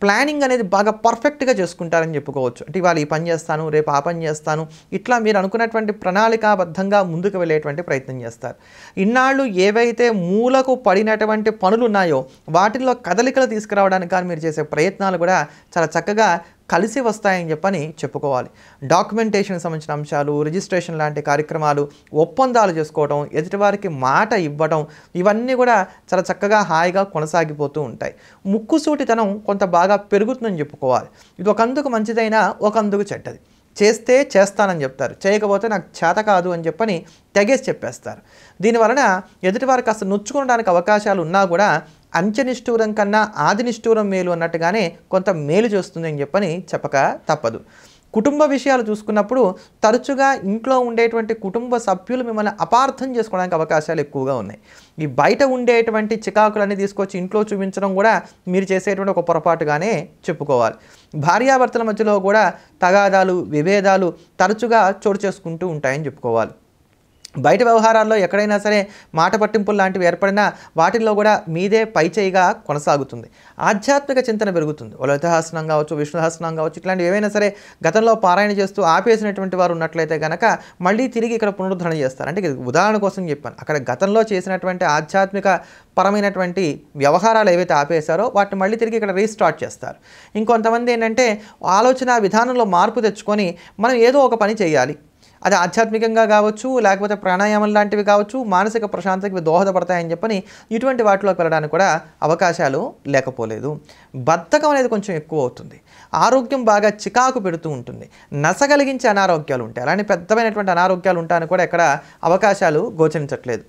ప్లానింగ్ అనేది బాగా పర్ఫెక్ట్గా చేసుకుంటారని చెప్పుకోవచ్చు. అంటే ఇవాళ ఈ పని చేస్తాను, రేపు ఆ పని చేస్తాను, ఇట్లా మీరు అనుకున్నటువంటి ప్రణాళికాబద్ధంగా ముందుకు వెళ్ళేటువంటి ప్రయత్నం చేస్తారు. ఇన్నాళ్ళు ఏవైతే మూలకు పడినటువంటి పనులు ఉన్నాయో వాటిల్లో కదలికలు తీసుకురావడానికి కానీ మీరు చేసే ప్రయత్నాలు కూడా చాలా చక్కగా కలిసి వస్తాయని చెప్పని చెప్పుకోవాలి. డాక్యుమెంటేషన్కి సంబంధించిన అంశాలు, రిజిస్ట్రేషన్ లాంటి కార్యక్రమాలు, ఒప్పందాలు చేసుకోవడం, ఎదుటివారికి మాట ఇవ్వడం, ఇవన్నీ కూడా చాలా చక్కగా హాయిగా కొనసాగిపోతూ ఉంటాయి. ముక్కుసూటితనం కొంత బాగా పెరుగుతుందని చెప్పుకోవాలి. ఇది ఒకందుకు మంచిదైనా ఒకందుకు చెడ్డది. చేస్తే చేస్తానని చెప్తారు, చేయకపోతే నాకు చేత కాదు అని చెప్పని తెగేసి చెప్పేస్తారు. దీనివలన ఎదుటివారికి కాస్త నొచ్చుకోవడానికి అవకాశాలు ఉన్నా కూడా అంచెనిష్ఠూరం కన్నా ఆదినిష్ఠూరం మేలు అన్నట్టుగానే కొంత మేలు చేస్తుంది అని చెప్పని చెప్పక తప్పదు. కుటుంబ విషయాలు చూసుకున్నప్పుడు తరచుగా ఇంట్లో ఉండేటువంటి కుటుంబ సభ్యులు మిమ్మల్ని అపార్థం చేసుకోవడానికి అవకాశాలు ఎక్కువగా ఉన్నాయి. ఈ బయట ఉండేటువంటి చికాకులన్నీ తీసుకొచ్చి ఇంట్లో చూపించడం కూడా మీరు చేసేటువంటి ఒక పొరపాటుగానే చెప్పుకోవాలి. భార్యాభర్తల మధ్యలో కూడా తగాదాలు, విభేదాలు తరచుగా చోటు చేసుకుంటూ ఉంటాయని చెప్పుకోవాలి. బయట వ్యవహారాల్లో ఎక్కడైనా సరే మాట పట్టింపులు లాంటివి ఏర్పడినా వాటిల్లో కూడా మీదే పైచేయిగా కొనసాగుతుంది. ఆధ్యాత్మిక చింతన పెరుగుతుంది. లలితాసనం కావచ్చు, విష్ణుసహస్రనామం కావచ్చు, ఇట్లాంటివి ఏవైనా సరే గతంలో పారాయణ చేస్తూ ఆపేసినటువంటి వారు ఉన్నట్లయితే కనుక మళ్ళీ తిరిగి ఇక్కడ పునరుద్ధరణ చేస్తారు. అంటే ఉదాహరణ కోసం చెప్పాను. అక్కడ గతంలో చేసినటువంటి ఆధ్యాత్మిక పరమైనటువంటి వ్యవహారాలు ఏవైతే ఆపేశారో వాటిని మళ్ళీ తిరిగి ఇక్కడ రీస్టార్ట్ చేస్తారు. ఇంకొంతమంది ఏంటంటే ఆలోచన విధానంలో మార్పు తెచ్చుకొని మనం ఏదో ఒక పని చేయాలి, అది ఆధ్యాత్మికంగా కావచ్చు, లేకపోతే ప్రాణాయామం లాంటివి కావచ్చు, మానసిక ప్రశాంతతకి దోహదపడతాయని చెప్పని ఇటువంటి వాటిలోకి వెళ్ళడానికి కూడా అవకాశాలు లేకపోలేదు. బద్ధకం అనేది కొంచెం ఎక్కువ అవుతుంది. ఆరోగ్యం బాగా చికాకు పెడుతూ ఉంటుంది. నసగలిగించే అనారోగ్యాలు ఉంటాయి. అలానే పెద్దమైనటువంటి అనారోగ్యాలు ఉంటాయని కూడా ఎక్కడ అవకాశాలు గోచరించట్లేదు.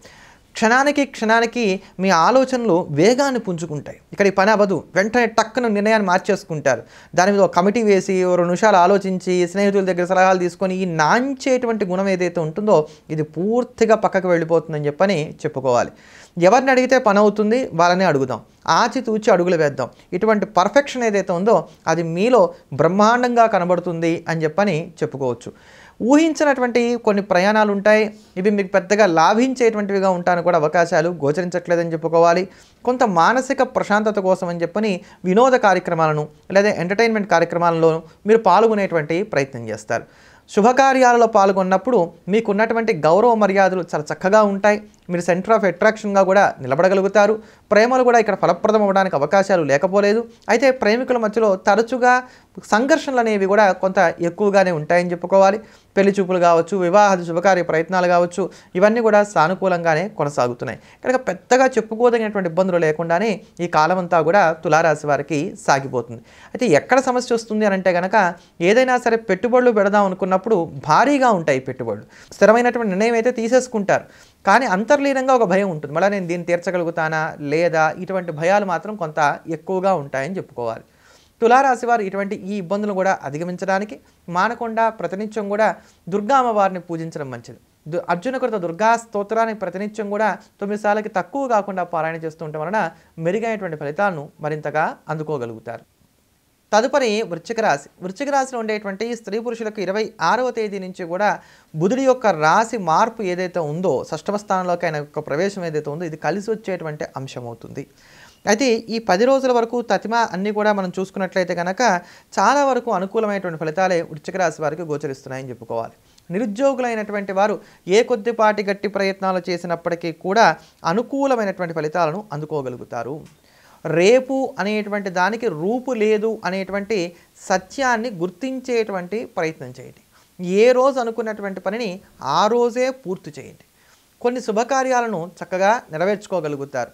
క్షణానికి మీ ఆలోచనలు వేగాన్ని పుంజుకుంటాయి. ఇక్కడ ఈ పని అవ్వదు, వెంటనే టక్కున నిర్ణయాన్ని మార్చేసుకుంటారు. దాని మీద ఒక కమిటీ వేసి 2 నిమిషాలు ఆలోచించి స్నేహితుల దగ్గర సలహాలు తీసుకొని ఈ నాంచేటువంటి గుణం ఏదైతే ఉంటుందో ఇది పూర్తిగా పక్కకు వెళ్ళిపోతుందని చెప్పని చెప్పుకోవాలి. ఎవరిని అడిగితే పని అవుతుంది వాళ్ళనే అడుగుదాం, ఆచితూచి అడుగులు వేద్దాం. ఇటువంటి పర్ఫెక్షన్ ఏదైతే ఉందో అది మీలో బ్రహ్మాండంగా కనబడుతుంది అని చెప్పని చెప్పుకోవచ్చు. ఊహించినటువంటి కొన్ని ప్రయాణాలు ఉంటాయి. ఇవి మీకు పెద్దగా లాభించేటువంటివిగా ఉంటాయని కూడా అవకాశాలు గోచరించట్లేదని చెప్పుకోవాలి. కొంత మానసిక ప్రశాంతత కోసం అని చెప్పని వినోద కార్యక్రమాలను లేదా ఎంటర్టైన్మెంట్ కార్యక్రమాలలో మీరు పాల్గొనేటువంటి ప్రయత్నం చేస్తారు. శుభకార్యాలలో పాల్గొన్నప్పుడు మీకున్నటువంటి గౌరవ మర్యాదలు చాలా చక్కగా ఉంటాయి. మీరు సెంటర్ ఆఫ్ అట్రాక్షన్గా కూడా నిలబడగలుగుతారు. ప్రేమలు కూడా ఇక్కడ ఫలప్రదం అవ్వడానికి అవకాశాలు లేకపోలేదు. అయితే ప్రేమికుల మధ్యలో తరచుగా సంఘర్షణలు అనేవి కూడా కొంత ఎక్కువగానే ఉంటాయని చెప్పుకోవాలి. పెళ్లి చూపులు కావచ్చు, వివాహాది శుభకార్య ప్రయత్నాలు కావచ్చు, ఇవన్నీ కూడా సానుకూలంగానే కొనసాగుతున్నాయి. కనుక పెద్దగా చెప్పుకోదగినటువంటి ఇబ్బందులు లేకుండానే ఈ కాలం అంతా కూడా తులారాశి వారికి సాగిపోతుంది. అయితే ఎక్కడ సమస్య వస్తుంది అని అంటే కనుక ఏదైనా సరే పెట్టుబడులు పెడదాం అనుకున్నప్పుడు భారీగా ఉంటాయి పెట్టుబడులు. స్థిరమైనటువంటి నిర్ణయం అయితే తీసేసుకుంటారు, కానీ అంతర్లీనంగా ఒక భయం ఉంటుంది. మళ్ళీ నేను దీన్ని తీర్చగలుగుతానా లేదా, ఇటువంటి భయాలు మాత్రం కొంత ఎక్కువగా ఉంటాయని చెప్పుకోవాలి. తులారాశి వారు ఇటువంటి ఈ ఇబ్బందులు కూడా అధిగమించడానికి మానకుండా ప్రతినిత్యం కూడా దుర్గా అమ్మవారిని పూజించడం మంచిది. అర్జునకృత దుర్గా స్తోత్రాన్ని ప్రతినిత్యం కూడా 9 సార్లకి తక్కువ కాకుండా పారాయణ చేస్తూ ఉండటం వలన మెరుగైనటువంటి ఫలితాలను మరింతగా అందుకోగలుగుతారు. తదుపరి వృశ్చిక రాశి. వృశ్చిక రాశిలో ఉండేటువంటి స్త్రీ పురుషులకు 26వ తేదీ నుంచి కూడా బుధుడి యొక్క రాశి మార్పు ఏదైతే ఉందో, షష్టమ స్థానంలోకి ఆయన యొక్క ప్రవేశం ఏదైతే ఉందో ఇది కలిసి వచ్చేటువంటి అంశం అవుతుంది. అయితే ఈ 10 రోజుల వరకు తతిమ అన్నీ కూడా మనం చూసుకున్నట్లయితే కనుక చాలా వరకు అనుకూలమైనటువంటి ఫలితాలే వృశ్చిక రాశి వారికి గోచరిస్తున్నాయని చెప్పుకోవాలి. నిరుద్యోగులైనటువంటి వారు ఏ కొద్దిపాటి గట్టి ప్రయత్నాలు చేసినప్పటికీ కూడా అనుకూలమైనటువంటి ఫలితాలను అందుకోగలుగుతారు. రేపు అనేటువంటి దానికి రూపు లేదు అనేటువంటి సత్యాన్ని గుర్తించేటువంటి ప్రయత్నం చేయండి. ఏ రోజు అనుకున్నటువంటి పనిని ఆ రోజే పూర్తి చేయండి. కొన్ని శుభకార్యాలను చక్కగా నెరవేర్చుకోగలుగుతారు.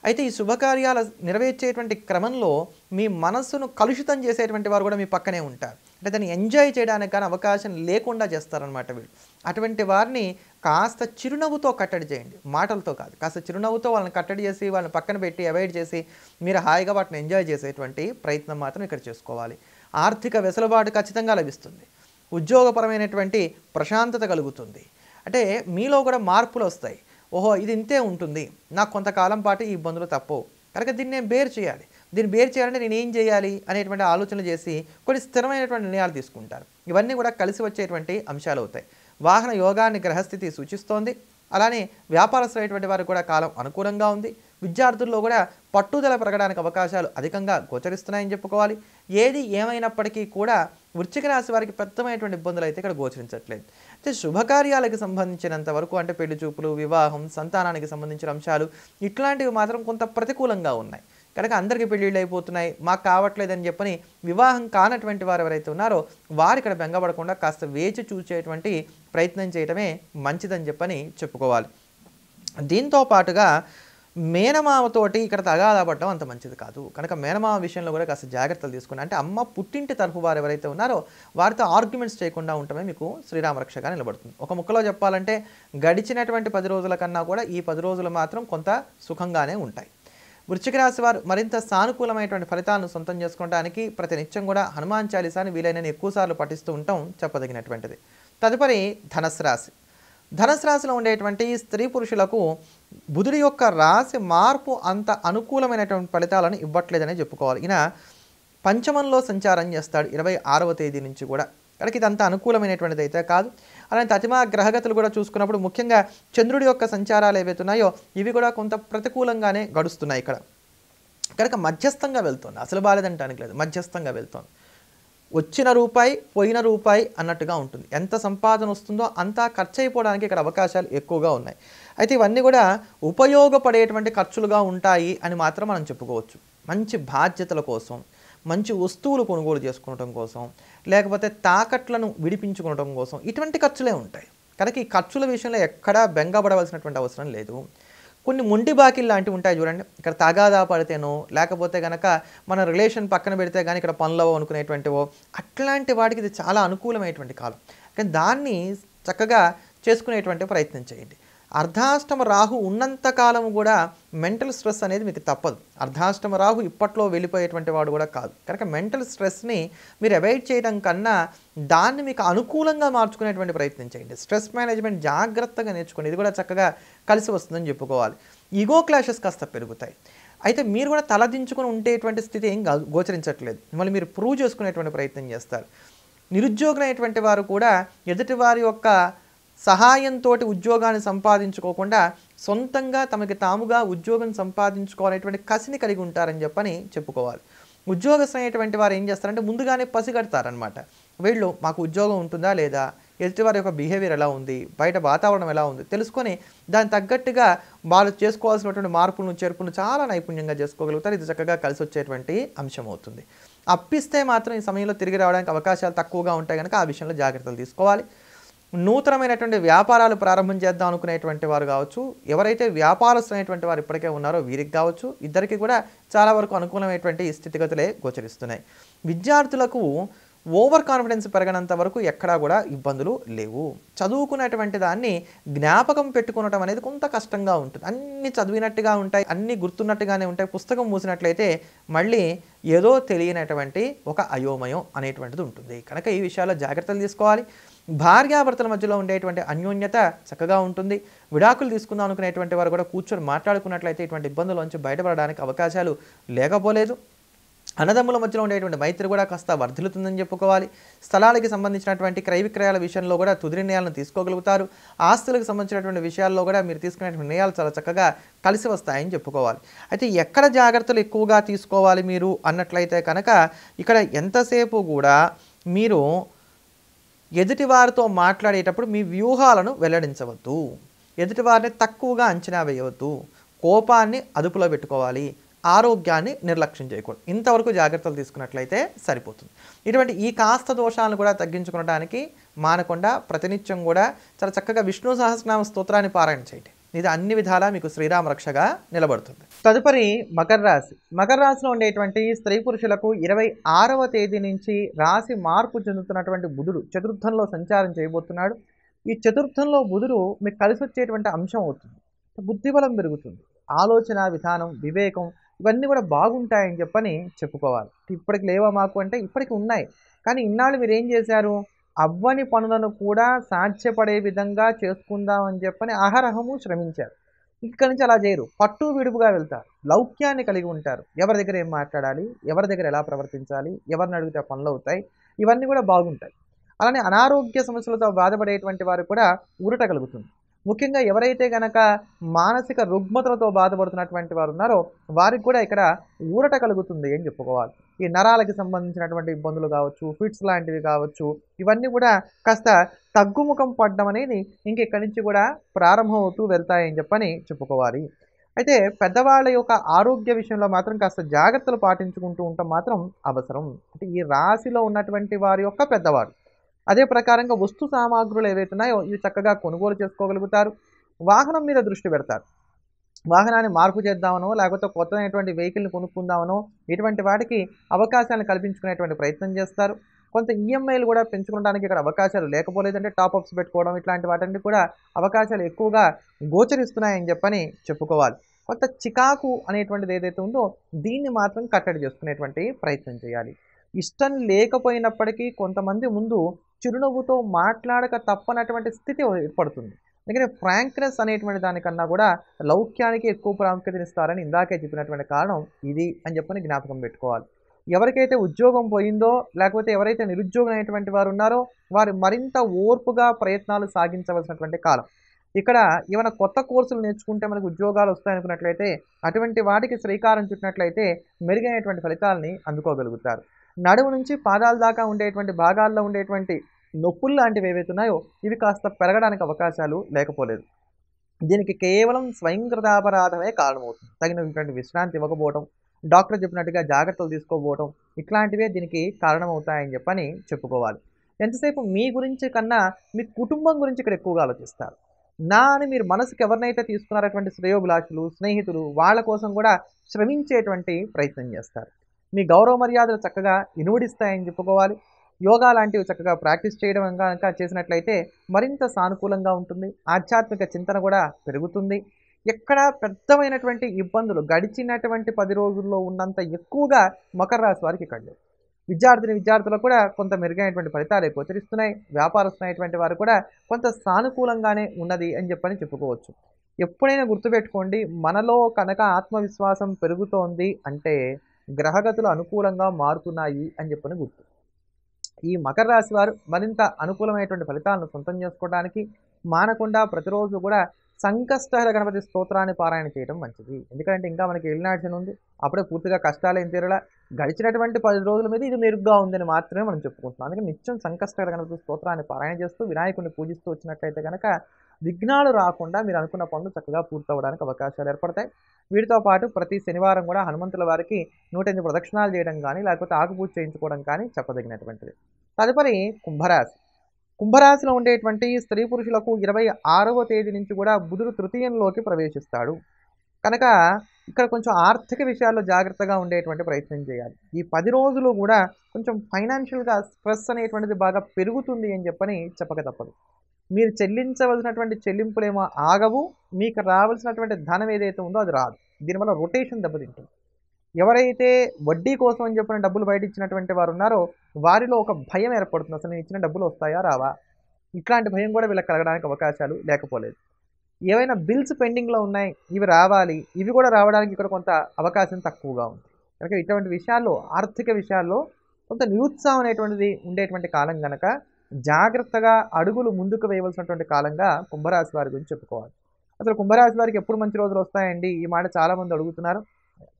అయితే ఈ శుభకార్యాలు నెరవేర్చేటువంటి క్రమంలో మీ మనస్సును కలుషితం చేసేటువంటి వారు కూడా మీ పక్కనే ఉంటారు. అంటే దాన్ని ఎంజాయ్ చేయడానికి కానీ అవకాశం లేకుండా చేస్తారనమాట వీళ్ళు. అటువంటి వారిని కాస్త చిరునవ్వుతో కట్టడి చేయండి, మాటలతో కాదు. కాస్త చిరునవ్వుతో వాళ్ళని కట్టడి చేసి వాళ్ళని పక్కన పెట్టి అవాయిడ్ చేసి మీరు హాయిగా వాటిని ఎంజాయ్ చేసేటువంటి ప్రయత్నం మాత్రం ఇక్కడ చేసుకోవాలి. ఆర్థిక వెసులుబాటు ఖచ్చితంగా లభిస్తుంది. ఉద్యోగపరమైనటువంటి ప్రశాంతత కలుగుతుంది. అంటే మీలో కూడా మార్పులు వస్తాయి. ఓహో ఇది ఇంతే ఉంటుంది, నాకు కొంతకాలం పాటు ఈ ఇబ్బందులు తప్పవు కనుక దీన్ని నేను బేర్ చేయాలి, దీన్ని బేర్ చేయాలంటే నేను ఏం చేయాలి అనేటువంటి ఆలోచనలు చేసి కొన్ని స్థిరమైనటువంటి నిర్ణయాలు తీసుకుంటారు. ఇవన్నీ కూడా కలిసి వచ్చేటువంటి అంశాలు అవుతాయి. వాహన యోగాన్ని గ్రహస్థితి సూచిస్తోంది. అలానే వ్యాపారస్తులైనటువంటి వారికి కూడా కాలం అనుకూలంగా ఉంది. విద్యార్థుల్లో కూడా పట్టుదల పెరగడానికి అవకాశాలు అధికంగా గోచరిస్తున్నాయని చెప్పుకోవాలి. ఏది ఏమైనప్పటికీ కూడా వృశ్చిక రాశి వారికి పెద్దమైనటువంటి ఇబ్బందులు అయితే ఇక్కడ గోచరించట్లేదు. అయితే శుభకార్యాలకు సంబంధించినంత వరకు అంటే పెళ్లి చూపులు, వివాహం, సంతానానికి సంబంధించిన అంశాలు ఇట్లాంటివి మాత్రం కొంత ప్రతికూలంగా ఉన్నాయి. కనుక అందరికీ పెళ్ళిళ్ళు అయిపోతున్నాయి, మాకు కావట్లేదని చెప్పని వివాహం కానటువంటి వారు ఎవరైతే ఉన్నారో వారు ఇక్కడ బెంగపడకుండా కాస్త వేచి చూసేటువంటి ప్రయత్నం చేయడమే మంచిదని చెప్పని చెప్పుకోవాలి. దీంతో పాటుగా మేనమామతోటి ఇక్కడ తగాదా పడడం అంత మంచిది కాదు. కనుక మేనమామ విషయంలో కూడా కాస్త జాగ్రత్తలు తీసుకుని, అంటే అమ్మ పుట్టింటి తరఫు వారు ఎవరైతే ఉన్నారో వారితో ఆర్గ్యుమెంట్స్ చేయకుండా ఉండటమే మీకు శ్రీరామరక్షగా నిలబడుతుంది. ఒక ముక్కలో చెప్పాలంటే గడిచినటువంటి 10 రోజుల కన్నా కూడా ఈ 10 రోజులు మాత్రం కొంత సుఖంగానే ఉంటాయి. వృశ్చిక రాశి వారు మరింత సానుకూలమైనటువంటి ఫలితాలను సొంతం చేసుకోవడానికి ప్రతినిత్యం కూడా హనుమాన్ చాలీసాని వీలైనన్ని ఎక్కువసార్లు పఠిస్తూ ఉండటం చెప్పదగినటువంటిది. తదుపరి ధనస్సు రాశి. ధనుసు రాశిలో ఉండేటువంటి స్త్రీ పురుషులకు బుధుడి యొక్క రాశి మార్పు అంత అనుకూలమైనటువంటి ఫలితాలను ఇవ్వట్లేదనే చెప్పుకోవాలి. ఈయన పంచమంలో సంచారం చేస్తాడు 26వ తేదీ నుంచి కూడా. కనుక ఇది అంత అనుకూలమైనటువంటిది అయితే కాదు. అలానే తతిమా గ్రహగతులు కూడా చూసుకున్నప్పుడు ముఖ్యంగా చంద్రుడి యొక్క సంచారాలు ఏవైతే ఉన్నాయో ఇవి కూడా కొంత ప్రతికూలంగానే గడుస్తున్నాయి ఇక్కడ. కనుక మధ్యస్థంగా వెళ్తుంది, అసలు బాలేదంటానికి లేదు, మధ్యస్థంగా వెళ్తుంది. వచ్చిన రూపాయి పోయిన రూపాయి అన్నట్టుగా ఉంటుంది. ఎంత సంపాదన వస్తుందో అంతా ఖర్చు అయిపోవడానికి ఇక్కడ అవకాశాలు ఎక్కువగా ఉన్నాయి. అయితే ఇవన్నీ కూడా ఉపయోగపడేటువంటి ఖర్చులుగా ఉంటాయి అని మాత్రం మనం చెప్పుకోవచ్చు. మంచి బాధ్యతల కోసం, మంచి వస్తువులు కొనుగోలు చేసుకోవడం కోసం, లేకపోతే తాకట్లను విడిపించుకోవడం కోసం ఇటువంటి ఖర్చులే ఉంటాయి. కనుక ఈ ఖర్చుల విషయంలో ఎక్కడా బెంగపడవలసినటువంటి అవసరం లేదు. కొన్ని మొండి బాకీలు లాంటివి ఉంటాయి చూడండి, ఇక్కడ తగాదా పడితేనో లేకపోతే కనుక మన రిలేషన్ పక్కన పెడితే కానీ ఇక్కడ పనులవో అనుకునేటువంటివో అట్లాంటి వాటికి ఇది చాలా అనుకూలమైనటువంటి కాలం. కానీ దాన్ని చక్కగా చేసుకునేటువంటి ప్రయత్నం చేయండి. అర్ధాష్టమ రాహు ఉన్నంత కాలం కూడా మెంటల్ స్ట్రెస్ అనేది మీకు తప్పదు. అర్ధాష్టమ రాహు ఇప్పట్లో వెళ్ళిపోయేటువంటి వాడు కూడా కాదు. కనుక మెంటల్ స్ట్రెస్ని మీరు అవాయిడ్ చేయడం కన్నా దాన్ని మీకు అనుకూలంగా మార్చుకునేటువంటి ప్రయత్నం చేయండి. స్ట్రెస్ మేనేజ్మెంట్ జాగ్రత్తగా నేర్చుకోండి, ఇది కూడా చక్కగా కలిసి వస్తుందని చెప్పుకోవాలి. ఈగో క్లాషెస్ కాస్త పెరుగుతాయి. అయితే మీరు కూడా తలదించుకొని ఉండేటువంటి స్థితి ఏం గోచరించట్లేదు, మళ్ళీ మీరు ప్రూవ్ చేసుకునేటువంటి ప్రయత్నం చేస్తారు. నిరుద్యోగులైనటువంటి వారు కూడా ఎదుటి వారి యొక్క సహాయంతో ఉద్యోగాన్ని సంపాదించుకోకుండా సొంతంగా తమకి తాముగా ఉద్యోగం సంపాదించుకోవాలనేటువంటి కసిని కలిగి ఉంటారని చెప్పని చెప్పుకోవాలి. ఉద్యోగస్తులైనటువంటి వారు ఏం చేస్తారంటే ముందుగానే పసిగడతారనమాట. వీళ్ళు మాకు ఉద్యోగం ఉంటుందా లేదా, ఎదుటివారి యొక్క బిహేవియర్ ఎలా ఉంది, బయట వాతావరణం ఎలా ఉంది తెలుసుకొని దానికి తగ్గట్టుగా వాళ్ళు చేసుకోవాల్సినటువంటి మార్పులను చేర్పులను చాలా నైపుణ్యంగా చేసుకోగలుగుతారు. ఇది చక్కగా కలిసి వచ్చేటువంటి అంశం అవుతుంది. అప్పిస్తే మాత్రం ఈ సమయంలో తిరిగి రావడానికి అవకాశాలు తక్కువగా ఉంటాయి కనుక ఆ విషయంలో జాగ్రత్తలు తీసుకోవాలి. నూతనమైనటువంటి వ్యాపారాలు ప్రారంభం చేద్దాం అనుకునేటువంటి వారు కావచ్చు, ఎవరైతే వ్యాపారస్తులైనటువంటి వారు ఇప్పటికే ఉన్నారో వీరికి కావచ్చు, ఇద్దరికి కూడా చాలా వరకు అనుకూలమైనటువంటి స్థితిగతులే గోచరిస్తున్నాయి. విద్యార్థులకు ఓవర్ కాన్ఫిడెన్స్ పెరగనంత వరకు ఎక్కడా కూడా ఇబ్బందులు లేవు. చదువుకున్నటువంటి దాన్ని జ్ఞాపకం పెట్టుకోవడం అనేది కొంత కష్టంగా ఉంటుంది. అన్నీ చదివినట్టుగా ఉంటాయి, అన్నీ గుర్తున్నట్టుగానే ఉంటాయి. పుస్తకం మూసినట్లయితే మళ్ళీ ఏదో తెలియనటువంటి ఒక అయోమయం అనేటువంటిది ఉంటుంది. కనుక ఈ విషయాల్లో జాగ్రత్తలు తీసుకోవాలి. భార్యాభర్తల మధ్యలో ఉండేటువంటి అన్యోన్యత చక్కగా ఉంటుంది. విడాకులు తీసుకుందాం అనుకునేటువంటి వారు కూడా కూర్చొని మాట్లాడుకున్నట్లయితే ఇటువంటి ఇబ్బందుల నుంచి బయటపడడానికి అవకాశాలు లేకపోలేదు. అన్నదమ్ముల మధ్యలో ఉండేటువంటి మైత్రి కూడా కాస్త వర్ధిల్లుతుందని చెప్పుకోవాలి. స్థలాలకి సంబంధించినటువంటి క్రయ విక్రయాల విషయంలో కూడా తుది నిర్ణయాలను తీసుకోగలుగుతారు. ఆస్తులకు సంబంధించినటువంటి విషయాల్లో కూడా మీరు తీసుకునేటువంటి నిర్ణయాలు చాలా చక్కగా కలిసి వస్తాయని చెప్పుకోవాలి. అయితే ఎక్కడ జాగ్రత్తలు ఎక్కువగా తీసుకోవాలి మీరు అన్నట్లయితే కనుక ఇక్కడ ఎంతసేపు కూడా మీరు ఎదుటివారితో మాట్లాడేటప్పుడు మీ వ్యూహాలను వెల్లడించవద్దు, ఎదుటివారిని తక్కువగా అంచనా వేయవద్దు, కోపాన్ని అదుపులో పెట్టుకోవాలి, ఆరోగ్యాన్ని నిర్లక్ష్యం చేయకూడదు. ఇంతవరకు జాగ్రత్తలు తీసుకున్నట్లయితే సరిపోతుంది. ఇటువంటి ఈ కాస్త దోషాలను కూడా తగ్గించుకోవడానికి మానకుండా ప్రతినిత్యం కూడా చాలా చక్కగా విష్ణు సహస్రనామ స్తోత్రాన్ని పారాయణ చేయండి. ఇది అన్ని విధాలా మీకు శ్రీరామ రక్షగా నిలబడుతుంది. తదుపరి మకర రాశి. మకర రాశిలో ఉండేటువంటి స్త్రీ పురుషులకు 26వ తేదీ నుంచి రాశి మార్పు చెందుతున్నటువంటి బుధుడు చతుర్థంలో సంచారం చేయబోతున్నాడు. ఈ చతుర్థంలో బుధుడు మీకు కలిసి వచ్చేటువంటి అంశం అవుతుంది. బుద్ధిబలం పెరుగుతుంది, ఆలోచన విధానం, వివేకం ఇవన్నీ కూడా బాగుంటాయని చెప్పని చెప్పుకోవాలి. ఇప్పటికి లేవా మాకు అంటే ఇప్పటికి ఉన్నాయి, కానీ ఇన్నాళ్ళు మీరు ఏం చేశారు, అవ్వని పనులను కూడా సాధ్యపడే విధంగా చేసుకుందామని చెప్పని అహరహము శ్రమించారు. ఇక్కడి నుంచి అలా చేయరు, పట్టు విడుపుగా వెళ్తారు, లౌక్యాన్ని కలిగి ఉంటారు. ఎవరి దగ్గర ఏం మాట్లాడాలి, ఎవరి దగ్గర ఎలా ప్రవర్తించాలి, ఎవరిని అడిగితే పనులు అవుతాయి, ఇవన్నీ కూడా బాగుంటాయి. అలానే అనారోగ్య సమస్యలతో బాధపడేటువంటి వారు కూడా ఊరట కలుగుతుంది. ముఖ్యంగా ఎవరైతే కనుక మానసిక రుగ్మతలతో బాధపడుతున్నటువంటి వారు ఉన్నారో వారికి కూడా ఇక్కడ ఊరట కలుగుతుంది అని చెప్పుకోవాలి. ఈ నరాలకి సంబంధించినటువంటి ఇబ్బందులు కావచ్చు, ఫిట్స్ లాంటివి కావచ్చు, ఇవన్నీ కూడా కాస్త తగ్గుముఖం పడడం అనేది ఇంకెక్కడి నుంచి కూడా ప్రారంభం అవుతూ వెళ్తాయని చెప్పని చెప్పుకోవాలి. అయితే పెద్దవాళ్ళ యొక్క ఆరోగ్య విషయంలో మాత్రం కాస్త జాగ్రత్తలు పాటించుకుంటూ ఉండటం మాత్రం అవసరం. అంటే ఈ రాశిలో ఉన్నటువంటి వారి యొక్క పెద్దవారు. అదే ప్రకారంగా వస్తు సామాగ్రులు ఏవైతే ఉన్నాయో ఇవి చక్కగా కొనుగోలు చేసుకోగలుగుతారు. వాహనం మీద దృష్టి పెడతారు. వాహనాన్ని మార్పు చేద్దామనో, లేకపోతే కొత్తమైనటువంటి వెహికల్‌ని కొనుక్కుందామనో, ఇటువంటి వాటికి అవకాశాలను కల్పించుకునేటువంటి ప్రయత్నం చేస్తారు. కొంత ఈఎంఐలు కూడా పెంచుకోవడానికి ఇక్కడ అవకాశాలు లేకపోలేదంటే టాపప్స్ పెట్టుకోవడం ఇట్లాంటి వాటన్నిటి కూడా అవకాశాలు ఎక్కువగా గోచరిస్తున్నాయని చెప్పని చెప్పుకోవాలి. కొంత చికాకు అనేటువంటిది ఏదైతే ఉందో దీన్ని మాత్రం కట్టడి చేసుకునేటువంటి ప్రయత్నం చేయాలి. ఇష్టం లేకపోయినప్పటికీ కొంతమంది ముందు చిరునవ్వుతో మాట్లాడక తప్పనటువంటి స్థితి ఏర్పడుతుంది. అందుకని ఫ్రాంక్‌నెస్ అనేటువంటి దానికన్నా కూడా లౌక్యానికి ఎక్కువ ప్రాముఖ్యతనిస్తారని ఇందాకే చెప్పినటువంటి కారణం ఇది అని చెప్పని జ్ఞాపకం పెట్టుకోవాలి. ఎవరికైతే ఉద్యోగం పోయిందో, లేకపోతే ఎవరైతే నిరుద్యోగులైనటువంటి వారు ఉన్నారో, వారు మరింత ఓర్పుగా ప్రయత్నాలు సాగించవలసినటువంటి కాలం. ఇక్కడ ఏమైనా కొత్త కోర్సులు నేర్చుకుంటే మనకు ఉద్యోగాలు వస్తాయనుకున్నట్లయితే, అటువంటి వాటికి శ్రీకారం చుట్టినట్లయితే మెరుగైనటువంటి ఫలితాలని అందుకోగలుగుతారు. నడుము నుంచి పాదాల దాకా ఉండేటువంటి భాగాల్లో ఉండేటువంటి నొప్పులు లాంటివి ఏవైతే ఉన్నాయో, ఇవి కాస్త పెరగడానికి అవకాశాలు లేకపోలేదు. దీనికి కేవలం స్వయంకృతాపరాధమే కారణమవుతుంది. తగినటువంటి విశ్రాంతి ఇవ్వకపోవటం, డాక్టర్ చెప్పినట్టుగా జాగ్రత్తలు తీసుకోకపోవటం, ఇట్లాంటివే దీనికి కారణమవుతాయని చెప్పని చెప్పుకోవాలి. ఎంతసేపు మీ గురించి కన్నా మీ కుటుంబం గురించి ఇక్కడ ఎక్కువగా ఆలోచిస్తారు. నా అని మీరు మనసుకి ఎవరినైతే తీసుకున్నారటువంటి శ్రేయోభిలాషులు, స్నేహితులు వాళ్ళ కోసం కూడా శ్రమించేటువంటి ప్రయత్నం చేస్తారు. మీ గౌరవ మర్యాదలు చక్కగా ఇనుమడిస్తాయని చెప్పుకోవాలి. యోగా లాంటివి చక్కగా ప్రాక్టీస్ చేయడం గనక చేసినట్లయితే మరింత సానుకూలంగా ఉంటుంది. ఆధ్యాత్మిక చింతన కూడా పెరుగుతుంది. ఎక్కడ పెద్దమైనటువంటి ఇబ్బందులు గడిచినటువంటి 10 రోజుల్లో ఉన్నంత ఎక్కువగా మకర రాశి వారికి ఇక్కడ లేవు. విద్యార్థులకు కూడా కొంత మెరుగైనటువంటి ఫలితాలే గోచరిస్తున్నాయి. వ్యాపారస్తులైనటువంటి వారు కూడా కొంత సానుకూలంగానే ఉన్నది అని చెప్పని చెప్పుకోవచ్చు. ఎప్పుడైనా గుర్తుపెట్టుకోండి, మనలో కనుక ఆత్మవిశ్వాసం పెరుగుతోంది అంటే గ్రహగతులు అనుకూలంగా మారుతున్నాయి అని చెప్పని గుర్తు. ఈ మకర రాశి వారు మరింత అనుకూలమైనటువంటి ఫలితాలను సొంతం చేసుకోవడానికి మానకుండా ప్రతిరోజు కూడా సంకష్టహర గణపతి స్తోత్రాన్ని పారాయణ చేయడం మంచిది. ఎందుకంటే ఇంకా మనకి ఏలినాటి ఉంది, అప్పుడే పూర్తిగా కష్టాలేం తీరలా. గడిచినటువంటి 10 రోజుల మీద ఇది మెరుగ్గా ఉందని మాత్రమే మనం చెప్పుకుంటున్నాం. అందుకని నిత్యం సంకష్టహర గణపతి స్తోత్రాన్ని పారాయణ చేస్తూ వినాయకుడిని పూజిస్తూ వచ్చినట్లయితే కనుక విఘ్నాలు రాకుండా మీరు అనుకున్న పనులు చక్కగా పూర్తవడానికి అవకాశాలు ఏర్పడతాయి. వీటితో పాటు ప్రతి శనివారం కూడా హనుమంతుల వారికి 108 ప్రదక్షిణాలు చేయడం కానీ, లేకపోతే ఆకుపూజ చేయించుకోవడం కానీ చెప్పదగినటువంటిది. తదుపరి కుంభరాశి. కుంభరాశిలో ఉండేటువంటి స్త్రీ పురుషులకు 26వ తేదీ నుంచి కూడా బుధుడు తృతీయంలోకి ప్రవేశిస్తాడు. కనుక ఇక్కడ కొంచెం ఆర్థిక విషయాల్లో జాగ్రత్తగా ఉండేటువంటి ప్రయత్నం చేయాలి. ఈ 10 రోజులు కూడా కొంచెం ఫైనాన్షియల్‌గా స్ట్రెస్ అనేటువంటిది బాగా పెరుగుతుంది అని చెప్పని చెప్పక తప్పదు. మీరు చెల్లించవలసినటువంటి చెల్లింపులేమో ఆగవు. మీకు రావాల్సినటువంటి ధనం ఏదైతే ఉందో అది రాదు. దీనివల్ల రొటేషన్ దెబ్బతింటుంది. ఎవరైతే వడ్డీ కోసం అని చెప్పిన డబ్బులు బయట ఇచ్చినటువంటి వారు ఉన్నారో వారిలో ఒక భయం ఏర్పడుతుంది. అసలు నేను ఇచ్చిన డబ్బులు వస్తాయా రావా? ఇట్లాంటి భయం కూడా వీళ్ళకి కలగడానికి అవకాశాలు లేకపోలేదు. ఏవైనా బిల్స్ పెండింగ్‌లో ఉన్నాయి, ఇవి రావాలి, ఇవి కూడా రావడానికి ఇక్కడ కొంత అవకాశం తక్కువగా ఉంది. కనుక ఇటువంటి విషయాల్లో ఆర్థిక విషయాల్లో కొంత నిరుత్సాహం అనేటువంటిది ఉండేటువంటి కాలం గనక జాగ్రత్తగా అడుగులు ముందుకు వేయవలసినటువంటి కాలంగా కుంభరాశి వారి గురించి చెప్పుకోవాలి. అసలు కుంభరాశి వారికి ఎప్పుడు మంచి రోజులు వస్తాయండి? ఈ మాట చాలామంది అడుగుతున్నారు.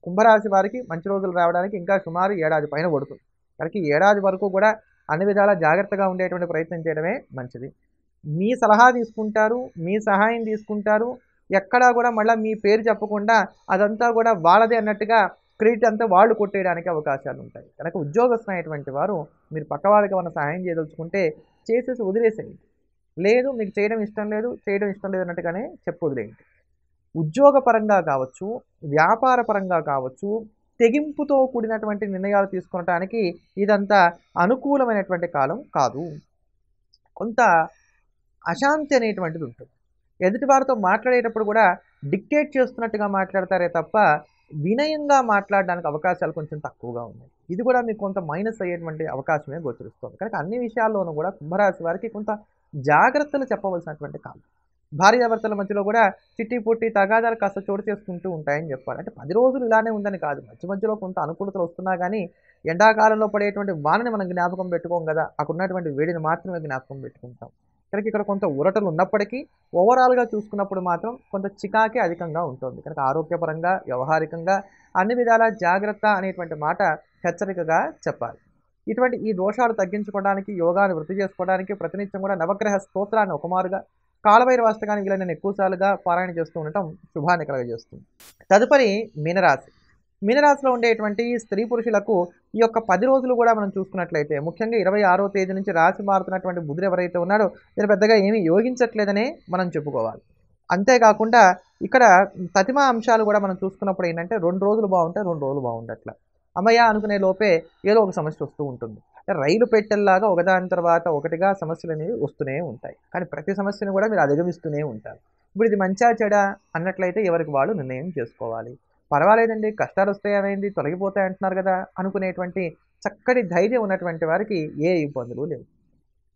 కుంభరాశి వారికి మంచి రోజులు రావడానికి ఇంకా సుమారు ఏడాది పైన పడుతుంది. కనుక ఈ ఏడాది వరకు కూడా అన్ని విధాలా జాగ్రత్తగా ఉండేటువంటి ప్రయత్నం చేయడమే మంచిది. మీ సలహా తీసుకుంటారు, మీ సహాయం తీసుకుంటారు. ఎక్కడా కూడా మళ్ళీ మీ పేరు చెప్పకుండా అదంతా కూడా వాళ్ళదే అన్నట్టుగా క్రెడిట్ అంతా వాళ్ళు కొట్టేయడానికి అవకాశాలు ఉంటాయి. కనుక ఉద్యోగస్తులైనటువంటి వారు మీరు పక్కవాళ్ళకి ఏమైనా సహాయం చేయదలుచుకుంటే చేసేసి వదిలేసేయండి. లేదు మీకు చేయడం ఇష్టం లేదు అన్నట్టుగానే చెప్పి వదిలేయండి. ఉద్యోగపరంగా కావచ్చు, వ్యాపార పరంగా కావచ్చు, తెగింపుతో కూడినటువంటి నిర్ణయాలు తీసుకోవటానికి ఇదంతా అనుకూలమైనటువంటి కాలం కాదు. కొంత అశాంతి అనేటువంటిది ఉంటుంది. ఎదుటివారితో మాట్లాడేటప్పుడు కూడా డిక్టేట్ చేస్తున్నట్టుగా మాట్లాడతారే తప్ప వినయంగా మాట్లాడడానికి అవకాశాలు కొంచెం తక్కువగా ఉన్నాయి. ఇది కూడా మీకు కొంత మైనస్ అయ్యేటువంటి అవకాశమే గోచరిస్తుంది. కనుక అన్ని విషయాల్లోనూ కూడా కుంభరాశి వారికి కొంత జాగ్రత్తలు చెప్పవలసినటువంటి కాలం. భార్యాభర్తల మధ్యలో కూడా చిట్టి పుట్టి తగాదాలు కాస్త చోటు చేసుకుంటూ ఉంటాయని చెప్పాలి. అంటే 10 రోజులు ఇలానే ఉందని కాదు, మధ్యలో కొంత అనుకూలతలు వస్తున్నా కానీ ఎండాకాలంలో పడేటువంటి వానని మనం జ్ఞాపకం పెట్టుకోం కదా, అక్కడ ఉన్నటువంటి వేడిని మాత్రమే జ్ఞాపకం పెట్టుకుంటాం. కనుక ఇక్కడ కొంత ఉరటలు ఉన్నప్పటికీ ఓవరాల్గా చూసుకున్నప్పుడు మాత్రం కొంత చికాకే అధికంగా ఉంటుంది. కనుక ఆరోగ్యపరంగా, వ్యవహారికంగా అన్ని విధాల జాగ్రత్త అనేటువంటి మాట హెచ్చరికగా చెప్పాలి. ఇటువంటి ఈ దోషాలు తగ్గించుకోవడానికి, యోగాను వృద్ధి చేసుకోవడానికి ప్రతినిత్యం కూడా నవగ్రహ స్తోత్రాన్ని ఒకమారుగా, కాలభైరవాష్టకాన్ని ఇలా నేను ఎక్కువ సార్లుగా పారాయణ చేస్తూ ఉండటం శుభాన్ని కలుగజేస్తుంది. తదుపరి మీనరాశి. మీనరాశిలో ఉండేటువంటి స్త్రీ పురుషులకు ఈ యొక్క 10 రోజులు కూడా మనం చూసుకున్నట్లయితే ముఖ్యంగా 26వ తేదీ నుంచి రాశి మారుతున్నటువంటి బుధుడు ఎవరైతే ఉన్నాడో వీరు పెద్దగా ఏమీ యోగించట్లేదనే మనం చెప్పుకోవాలి. అంతేకాకుండా ఇక్కడ తతిమ అంశాలు కూడా మనం చూసుకున్నప్పుడు ఏంటంటే 2 రోజులు బాగుంటాయి, 2 రోజులు బాగుండట్ల. అమ్మయ్య అనుకునే లోపే ఏదో ఒక సమస్య వస్తూ ఉంటుంది. రైలు పెట్టెల్లాగా ఒకదాని తర్వాత ఒకటిగా సమస్యలు అనేవి వస్తూనే ఉంటాయి. కానీ ప్రతి సమస్యను కూడా మీరు అధిగమిస్తూనే ఉంటారు. ఇప్పుడు ఇది మంచా చెడా అన్నట్లయితే ఎవరికి వాళ్ళు నిర్ణయం చేసుకోవాలి. పర్వాలేదండి, కష్టాలు వస్తాయి అనేది తొలగిపోతాయి అంటున్నారు కదా అనుకునేటువంటి చక్కటి ధైర్యం ఉన్నటువంటి వారికి ఏ ఇబ్బందులు లేవు.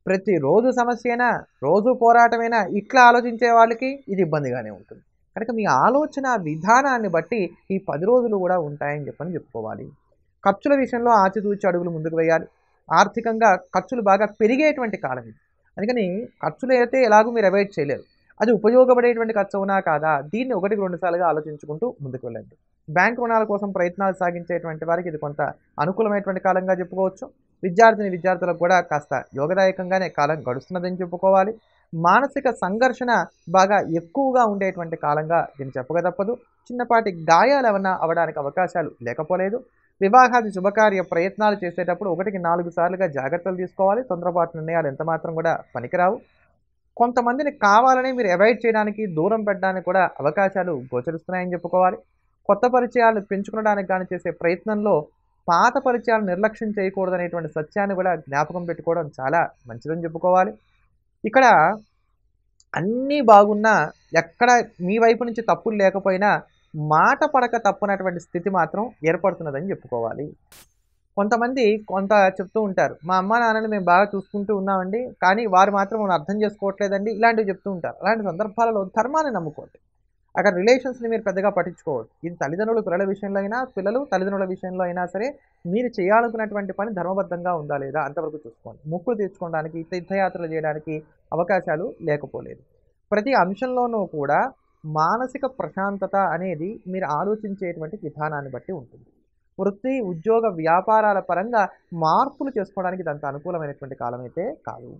ప్రతిరోజు సమస్యైనా, రోజు పోరాటమైనా ఇట్లా ఆలోచించే వాళ్ళకి ఇది ఇబ్బందిగానే ఉంటుంది. కనుక మీ ఆలోచన విధానాన్ని బట్టి ఈ 10 రోజులు కూడా ఉంటాయని చెప్పుకోవాలి. ఖర్చుల విషయంలో ఆచితూచి అడుగులు ముందుకు వేయాలి. ఆర్థికంగా ఖర్చులు బాగా పెరిగేటువంటి కాలం ఇది. అందుకని ఖర్చులు అయితే ఎలాగో మీరు అవాయిడ్ చేయలేరు. అది ఉపయోగపడేటువంటి ఖర్చు అవునా కాదా దీన్ని 1, 2 సార్లుగా ఆలోచించుకుంటూ ముందుకు వెళ్ళండి. బ్యాంక్ రుణాల కోసం ప్రయత్నాలు సాగించేటువంటి వారికి ఇది కొంత అనుకూలమైనటువంటి కాలంగా చెప్పుకోవచ్చు. విద్యార్థులకు కూడా కాస్త యోగదాయకంగానే కాలం గడుస్తున్నదని చెప్పుకోవాలి. మానసిక సంఘర్షణ బాగా ఎక్కువగా ఉండేటువంటి కాలంగా దీన్ని చెప్పక తప్పదు. చిన్నపాటి గాయాలు ఏమన్నా అవ్వడానికి అవకాశాలు లేకపోలేదు. వివాహాది శుభకార్య ప్రయత్నాలు చేసేటప్పుడు 1కి 4 సార్లుగా జాగ్రత్తలు తీసుకోవాలి. తొందరపాటు నిర్ణయాలు ఎంతమాత్రం కూడా పనికిరావు. కొంతమందిని కావాలని మీరు అవాయిడ్ చేయడానికి, దూరం పెట్టడానికి కూడా అవకాశాలు గోచరిస్తున్నాయని చెప్పుకోవాలి. కొత్త పరిచయాలు పెంచుకోవడానికి కానీ చేసే ప్రయత్నంలో పాత పరిచయాలు నిర్లక్ష్యం చేయకూడదనేటువంటి సత్యాన్ని కూడా జ్ఞాపకం పెట్టుకోవడం చాలా మంచిదని చెప్పుకోవాలి. ఇక్కడ అన్నీ బాగున్నా ఎక్కడ మీ వైపు నుంచి తప్పులు లేకపోయినా మాట పడక తప్పునటువంటి స్థితి మాత్రం ఏర్పడుతున్నదని చెప్పుకోవాలి. కొంతమంది చెప్తూ ఉంటారు, మా అమ్మ నాన్నని మేము బాగా చూసుకుంటూ ఉన్నామండి, కానీ వారు మాత్రం మనం అర్థం చేసుకోవట్లేదండి, ఇలాంటివి చెప్తూ ఉంటారు. అలాంటి సందర్భాలలో ధర్మాన్ని నమ్ముకోండి. అక్కడ రిలేషన్స్ని మీరు పెద్దగా పట్టించుకోవద్దు. ఇది తల్లిదండ్రులు పిల్లల విషయంలో అయినా, పిల్లలు తల్లిదండ్రుల విషయంలో అయినా సరే మీరు చేయాలనుకున్నటువంటి పని ధర్మబద్ధంగా ఉందా లేదా అంతవరకు చూసుకోండి. మొక్కులు తీర్చుకోవడానికి, తీర్థయాత్రలు చేయడానికి అవకాశాలు లేకపోలేదు. ప్రతి అంశంలోనూ కూడా మానసిక ప్రశాంతత అనేది మీరు ఆలోచించేటువంటి విధానాన్ని బట్టి ఉంటుంది. వృత్తి, ఉద్యోగ, వ్యాపారాల పరంగా మార్పులు చేసుకోవడానికి ఇదంత అనుకూలమైనటువంటి కాలం అయితే కాదు.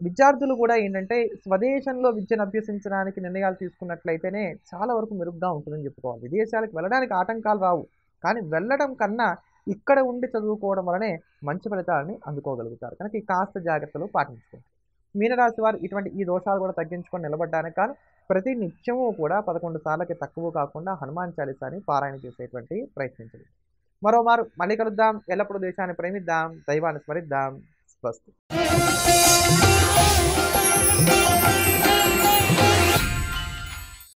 విద్యార్థులు కూడా ఏంటంటే స్వదేశంలో విద్యను అభ్యసించడానికి నిర్ణయాలు తీసుకున్నట్లయితేనే చాలా వరకు మెరుగ్గా ఉంటుందని చెప్పుకోవాలి. విదేశాలకు వెళ్ళడానికి ఆటంకాలు రావు, కానీ వెళ్ళడం కన్నా ఇక్కడ ఉండి చదువుకోవడం వలనే మంచి ఫలితాలని అందుకోగలుగుతారు. కనుక ఈ కాస్త జాగ్రత్తలు పాటించుకోండి. మీనరాశి వారు ఇటువంటి ఈ దోషాలు కూడా తగ్గించుకొని నిలబడడానికి కానీ ప్రతి నిత్యము కూడా 11 సార్లకి తక్కువ కాకుండా హనుమాన్ చాలీసాని పారాయణ చేసేటువంటి ప్రయత్నించండి. మరోమారు మళ్ళీ కలుద్దాం. ఎల్లప్పుడూ దేశాన్ని ప్రేమిద్దాం, దైవాన్ని స్మరిద్దాం. స్వస్తి.